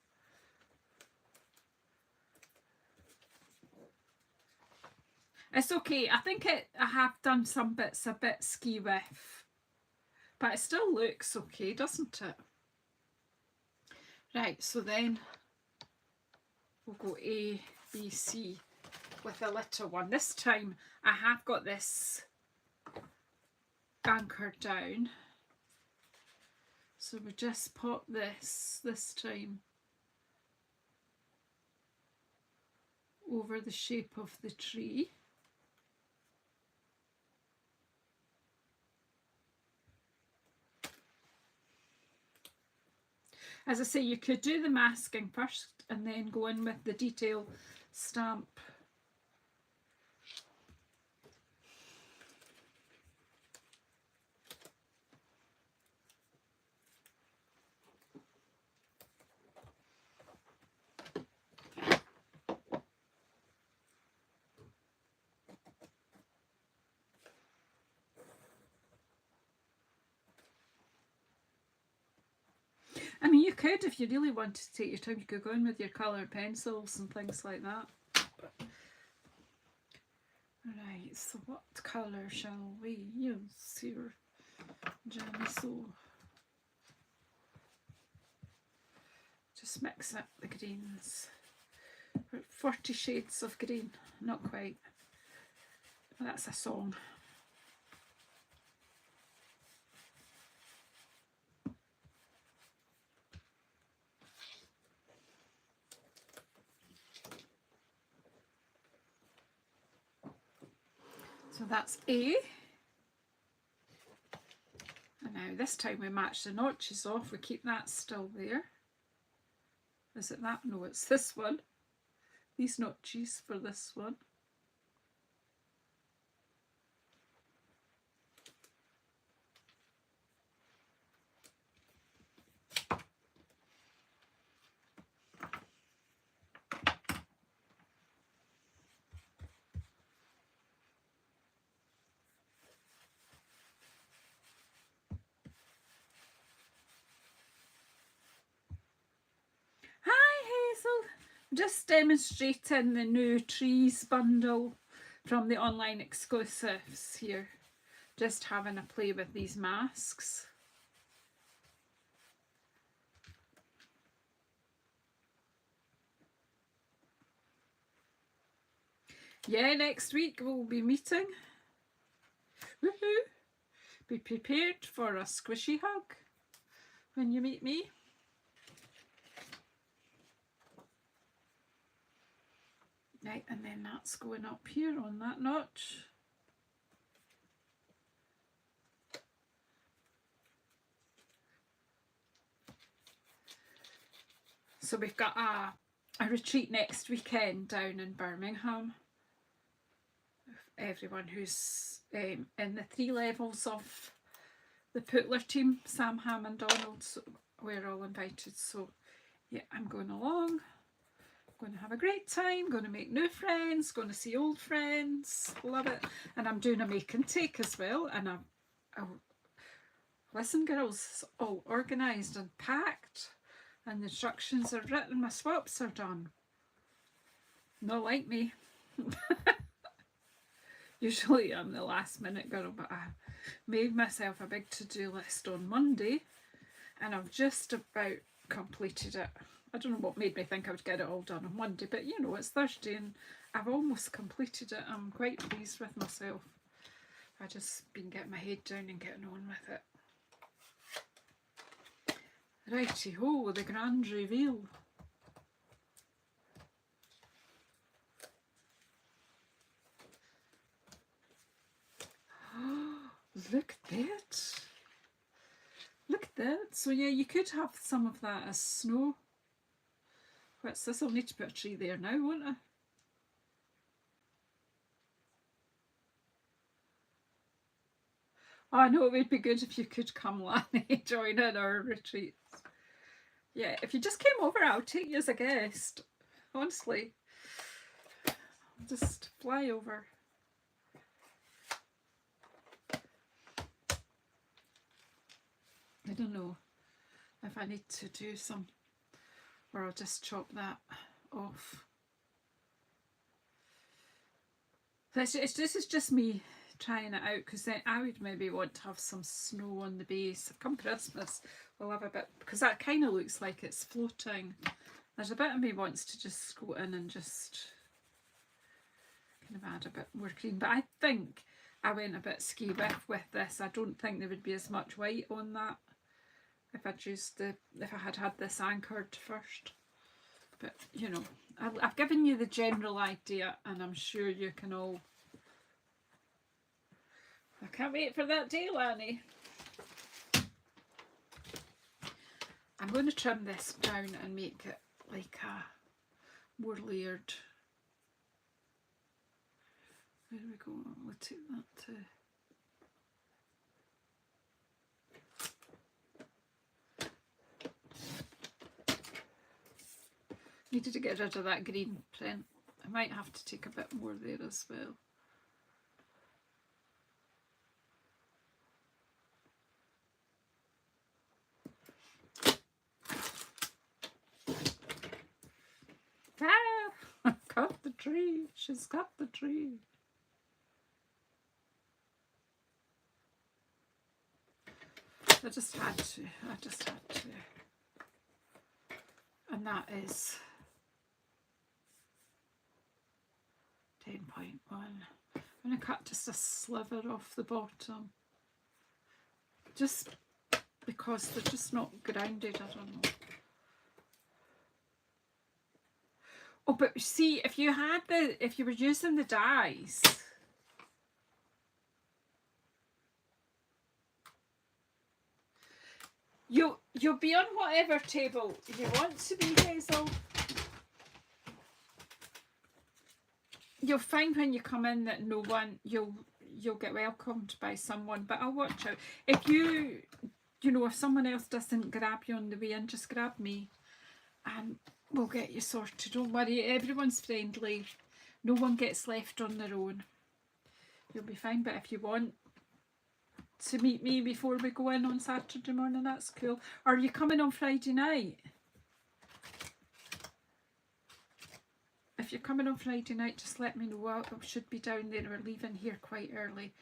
Speaker 1: It's okay. I think I have done some bits a bit ski with, but it still looks okay, doesn't it? Right, so then we'll go A, B, C with a little one. This time I have got this anchored down, so we just pop this time over the shape of the tree. As I say, you could do the masking first and then go in with the detail stamp. I mean, you could, if you really wanted to take your time, you could go in with your coloured pencils and things like that. Right, so what colour shall we use here, Jenny? So just mix up the greens. 40 shades of green, not quite. That's a song. So that's A. And now this time we match the notches off. We keep that still there. Is it that? No, it's this one. These notches for this one. Just demonstrating the new trees bundle from the online exclusives here. Just having a play with these masks. Yeah, next week we'll be meeting. Woohoo! Be prepared for a squishy hug when you meet me. Right, and then that's going up here on that notch. So we've got a retreat next weekend down in Birmingham. Everyone who's in the 3 levels of the Putler team, Sam, Ham and Donald, so we're all invited. So yeah, I'm going along. Going to have a great time, going to make new friends, going to see old friends, love it. And I'm doing a make and take as well. And listen girls, it's all organised and packed and the instructions are written, my swaps are done. Not like me. Usually I'm the last minute girl, but I made myself a big to-do list on Monday and I've just about completed it. I don't know what made me think I would get it all done on Monday, but you know, it's Thursday and I've almost completed it. I'm quite pleased with myself. I've just been getting my head down and getting on with it. Righty-ho, the grand reveal. Look at that. Look at that. So yeah, you could have some of that as snow. What's this? I'll need to put a tree there now, won't I? Oh, I know it would be good if you could come, Lanny, join in our retreats. Yeah, if you just came over, I'll take you as a guest. Honestly. I'll just fly over. I don't know if I need to do some, or I'll just chop that off. This is just me trying it out, because then I would maybe want to have some snow on the base. Come Christmas, we'll have a bit, because that kind of looks like it's floating. There's a bit of me wants to just go in and just kind of add a bit more green, but I think I went a bit ski with this. I don't think there would be as much white on that if I had had this anchored first. But you know, I've given you the general idea, and I'm sure you can all. I can't wait for that day, Lanny. I'm going to trim this down and make it like a more layered. There we go. We'll take that to. Needed to get rid of that green print. I might have to take a bit more there as well. Ah! Got the tree. She's got the tree. I just had to. And that is 10.1. I'm going to cut just a sliver off the bottom. Just because they're just not grounded, I don't know. Oh, but see, if you were using the dies, you'll be on whatever table you want to be, Hazel. You'll find when you come in that no one, you'll get welcomed by someone, but I'll watch out. If you know, if someone else doesn't grab you on the way in, just grab me and we'll get you sorted. Don't worry, everyone's friendly. No one gets left on their own. You'll be fine, but if you want to meet me before we go in on Saturday morning, that's cool. Are you coming on Friday night? If you're coming on Friday night, just let me know. I should be down there. We're leaving here quite early.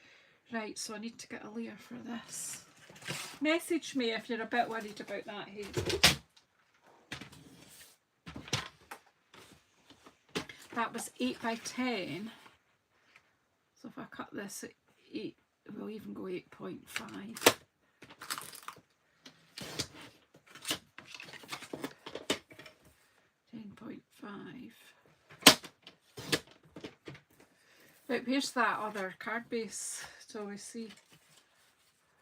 Speaker 1: Right, so I need to get a layer for this. Message me if you're a bit worried about that, Hazel. That was 8 by 10. So if I cut this at 8, we'll even go 8.5. 10.5. Right, here's that other card base to always see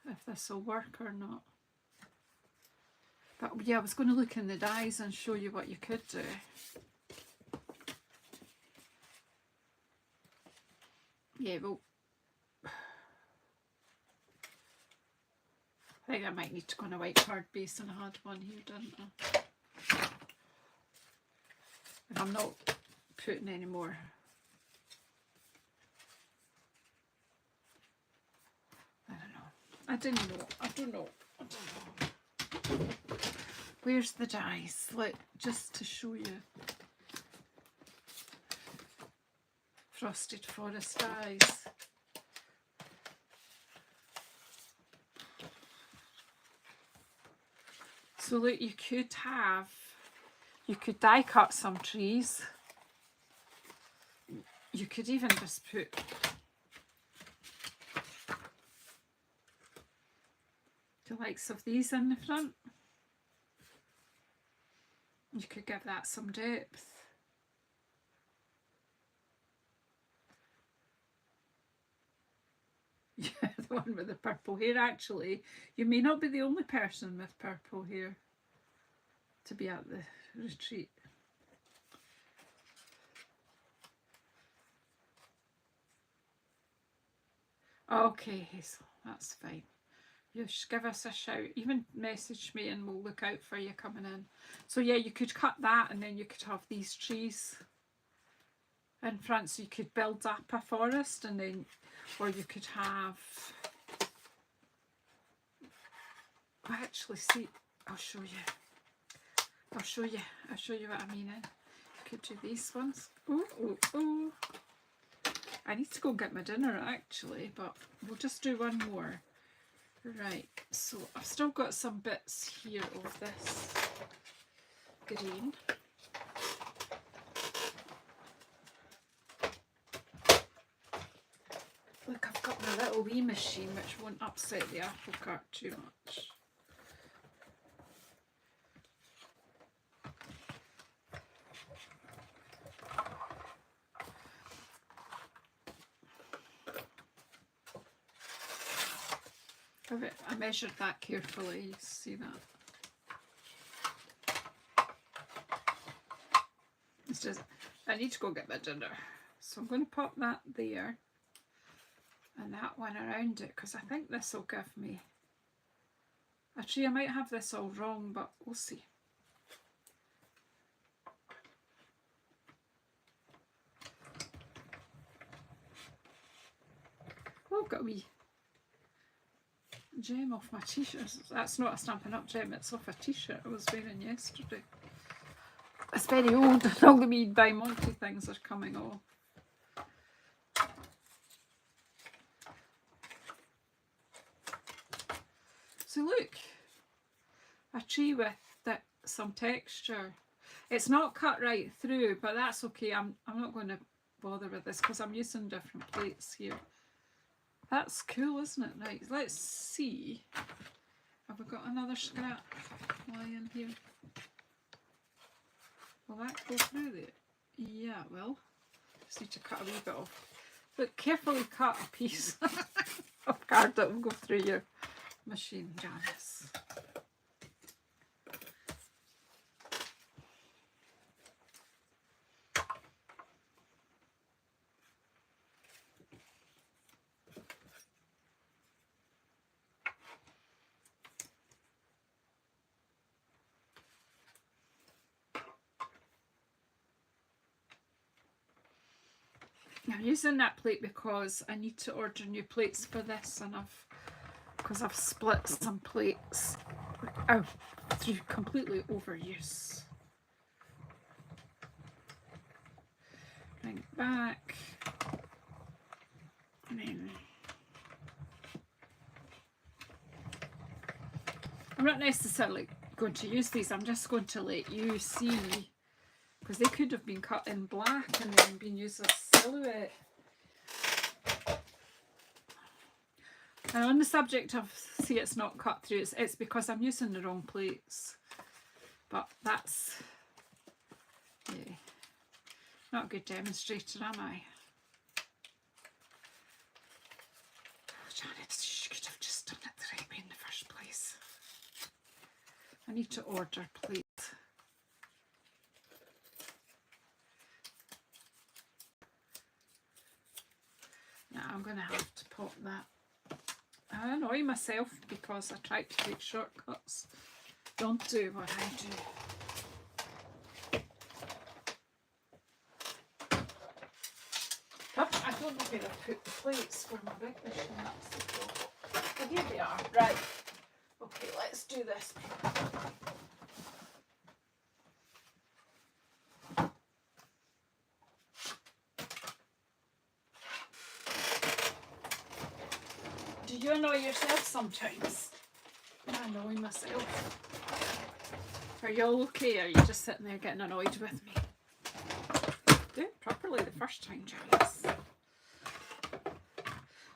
Speaker 1: if this will work or not. But yeah, I was going to look in the dies and show you what you could do. Yeah, well, I think I might need to go on a white card base, and I had one here, didn't I? And I'm not putting any more. I don't know. Where's the dice? Just to show you. Frosted Forest dice. So look, you could die cut some trees. You could even just put the likes of these in the front. You could give that some depth. Yeah, the one with the purple hair. Actually, you may not be the only person with purple hair to be at the retreat. Okay, Hazel, that's fine. You just give us a shout. Even message me and we'll look out for you coming in. So yeah, you could cut that and then you could have these trees in front, so you could build up a forest, and then, or you could have, actually, see, I'll show you what I mean. You could do these ones. Oh. I need to go get my dinner actually, but we'll just do one more. Right, so I've still got some bits here of this green. Look, I've got my little wee machine which won't upset the apple cart too much. I measured that carefully, you see that? It's just, I need to go get my dinner. So I'm going to pop that there and that one around it, because I think this will give me a tree. I might have this all wrong, but we'll see. Oh, I've got a wee gem off my t-shirt. That's not a Stampin' Up gem, it's off a t-shirt I was wearing yesterday. It's very old and all the wee diamante things are coming off. So look, a tree with some texture. It's not cut right through, but that's okay. I'm not going to bother with this because I'm using different plates here. That's cool, isn't it? Right, let's see. Have we got another scrap lying here? Will that go through there? Yeah, it will. Just need to cut a wee bit off. Look, carefully cut a piece of card that will go through your machine, Janice. I'm using that plate because I need to order new plates for this, and I've split some plates out through completely overuse. Bring it back, and then I'm not necessarily going to use these. I'm just going to let you see, because they could have been cut in black and then been used as silhouette. And on the subject of, see, it's not cut through, it's because I'm using the wrong plates. But that's, yeah, not a good demonstrator, am I? Janice, you could have just done it the right way in the first place. I need to order, please. Now I'm going to have to pop that. I annoy myself because I try to take shortcuts. Don't do what I do. I don't know where I put the plates for my big machine. That's the problem. Well, here they are. Right. Okay, let's do this. Do you annoy yourself sometimes? I annoy myself. Are you all okay? Or are you just sitting there getting annoyed with me? Do it properly the first time, Janice.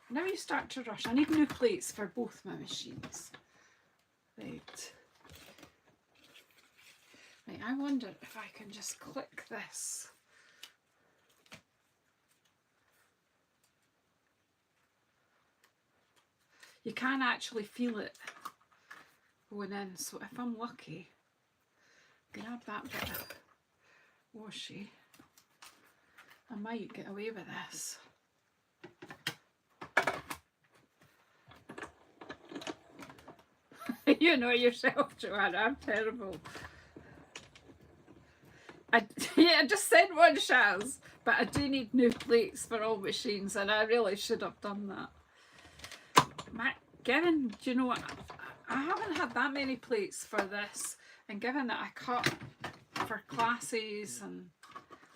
Speaker 1: Now you start to rush. I need new plates for both my machines. Right. Right, I wonder if I can just click this. You can actually feel it going in, so if I'm lucky, grab that bit of washi, I might get away with this. You know yourself, Joanna, I'm terrible. I just said one, Shaz, but I do need new plates for all machines, and I really should have done that. Given, do you know what, I haven't had that many plates for this, and given that I cut for classes, and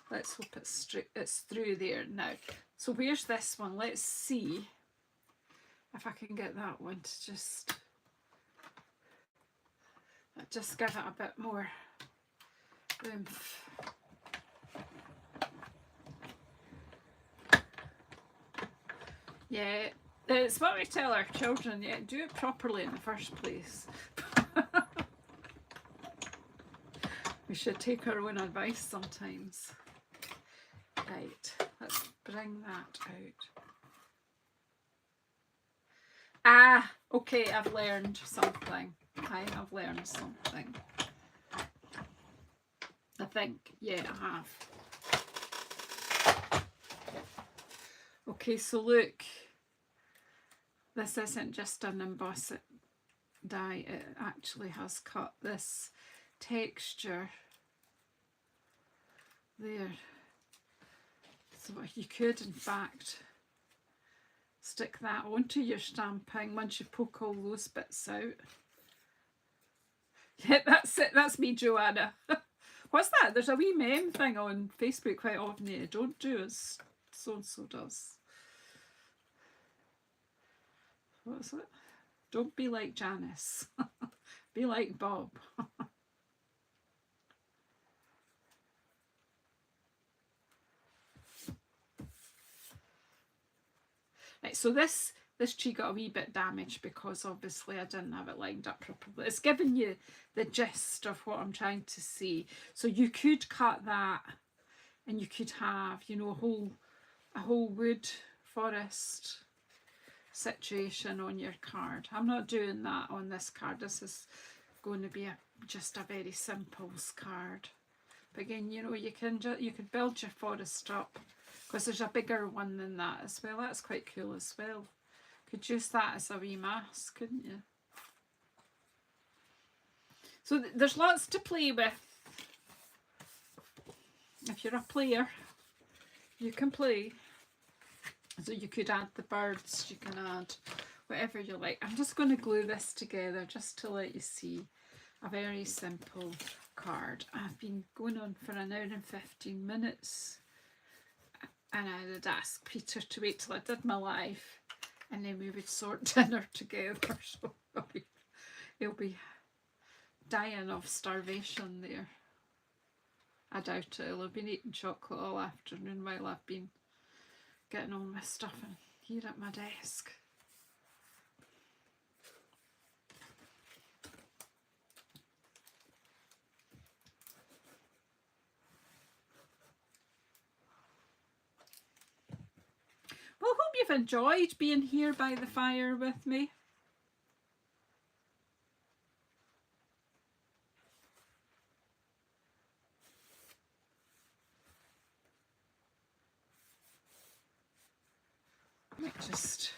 Speaker 1: let's hope it's through there now. So where's this one? Let's see if I can get that one to just give it a bit more oomph. Yeah, it's what we tell our children, yeah, do it properly in the first place. We should take our own advice sometimes. Right, let's bring that out. Ah, okay, I've learned something. I have learned something. I think, yeah, I have. Okay, so look, this isn't just an embossed die, it actually has cut this texture there. So you could, in fact, stick that onto your stamping once you poke all those bits out. Yeah, that's it. That's me, Joanna. What's that? There's a wee meme thing on Facebook quite often. Yeah, don't do as so-and-so does. What is it? Don't be like Janice. Be like Bob. Right, so this tree got a wee bit damaged because obviously I didn't have it lined up properly. It's giving you the gist of what I'm trying to say. So you could cut that and you could have, you know, a whole wood forest situation on your card. I'm not doing that on this card. This is going to be just a very simple card. But again, you know, you could build your forest up because there's a bigger one than that as well. That's quite cool as well. Could use that as a wee mask, couldn't you? So there's lots to play with. If you're a player, you can play. So you could add the birds, you can add whatever you like. I'm just going to glue this together just to let you see a very simple card. I've been going on for an hour and 15 minutes and I had asked Peter to wait till I did my live and then we would sort dinner together, so he'll be dying of starvation there. I doubt it. He'll have been eating chocolate all afternoon while I've been getting all my stuff in here at my desk. Well, hope you've enjoyed being here by the fire with me. I might just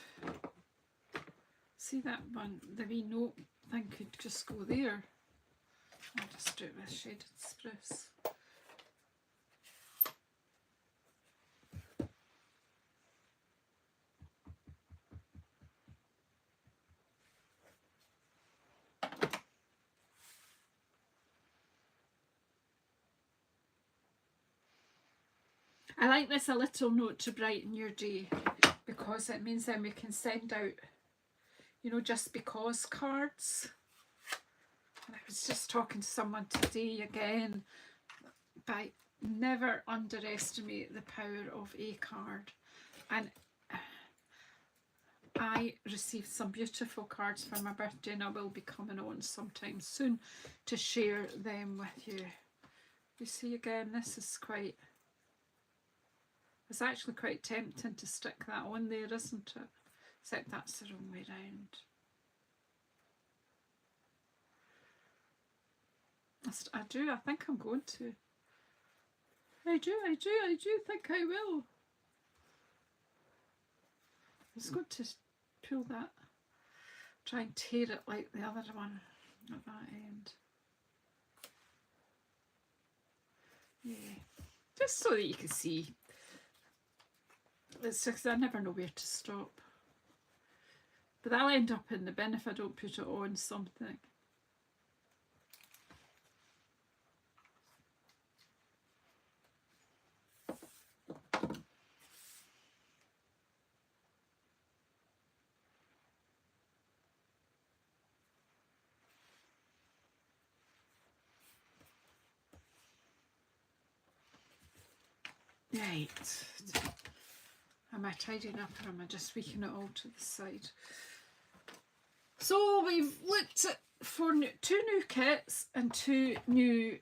Speaker 1: see that one, the wee note thing could just go there. I'll just do it with shaded spruce. I like this a little note to brighten your day, because it means then we can send out, you know, just because cards. And I was just talking to someone today again, but never underestimate the power of a card. And I received some beautiful cards for my birthday, and I will be coming on sometime soon to share them with you. You see, again, this is quite, it's actually quite tempting to stick that on there, isn't it? Except that's the wrong way round. I think I'm going to. I do think I will. I'm just going to pull that, try and tear it like the other one at that end. Yeah, just so that you can see. It's just I never know where to stop. But that'll end up in the bin if I don't put it on something. Right. Am I tidying up, or am I just tweaking it all to the side? So we've looked at two new kits and two new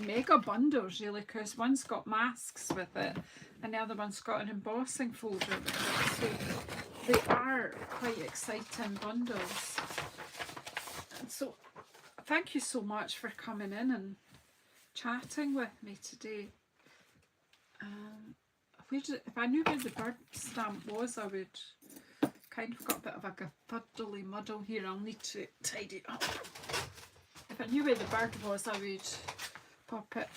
Speaker 1: mega bundles, really, because one's got masks with it and the other one's got an embossing folder with it. So they are quite exciting bundles. And so thank you so much for coming in and chatting with me today. If I knew where the bird stamp was, I would kind of got a bit of a fuddly muddle here. I'll need to tidy it up. If I knew where the bird was, I would pop it,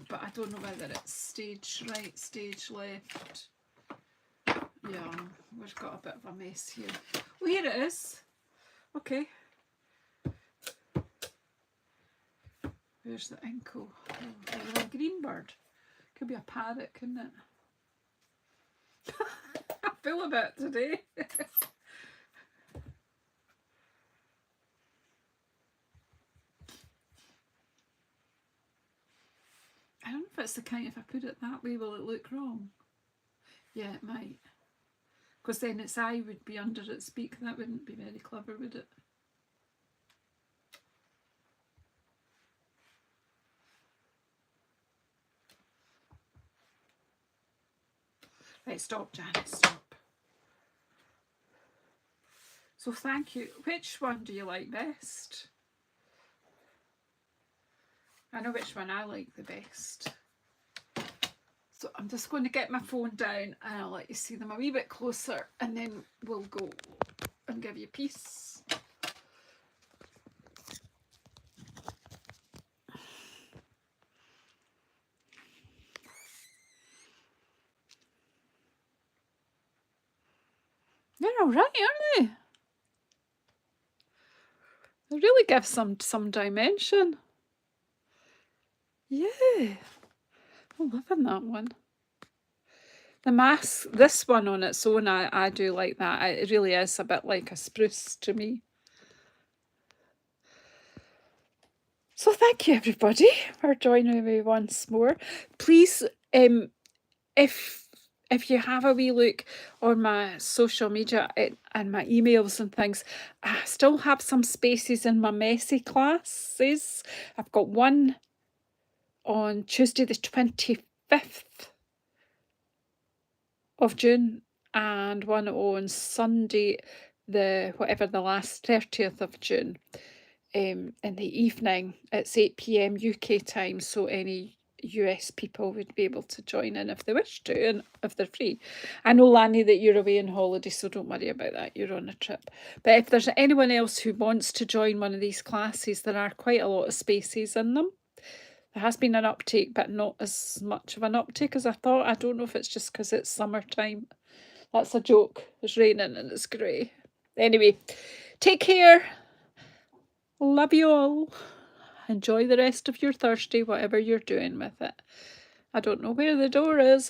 Speaker 1: but I don't know whether it's stage right, stage left. Yeah, we've got a bit of a mess here. Oh, here it is. Okay. Where's the inkle? Oh, a green bird. Could be a parrot, couldn't it? I feel a bit today. I don't know if it's the kind, if I put it that way, will it look wrong? Yeah, it might. Because then its eye would be under its beak. That wouldn't be very clever, would it? Right, stop, Janet, stop. So thank you. Which one do you like best? I know which one I like the best. So I'm just going to get my phone down and I'll let you see them a wee bit closer, and then we'll go and give you a piece. They're all right, aren't they? They really give some dimension. Yeah, I'm loving that one. The mask, this one on its own, I do like that. It really is a bit like a spruce to me. So thank you everybody for joining me once more. Please, if you have a wee look on my social media and my emails and things, I still have some spaces in my messy classes. I've got one on Tuesday the 25th of June and one on Sunday, the last 30th of June, in the evening. It's 8 p.m. UK time, so any US people would be able to join in if they wish to, and if they're free. I know, Lanny, that you're away on holiday, so don't worry about that. You're on a trip. But if there's anyone else who wants to join one of these classes, there are quite a lot of spaces in them. There has been an uptake, but not as much of an uptake as I thought. I don't know if it's just because it's summertime. That's a joke. It's raining and it's grey. Anyway, take care. Love you all. Enjoy the rest of your Thursday, whatever you're doing with it. I don't know where the door is.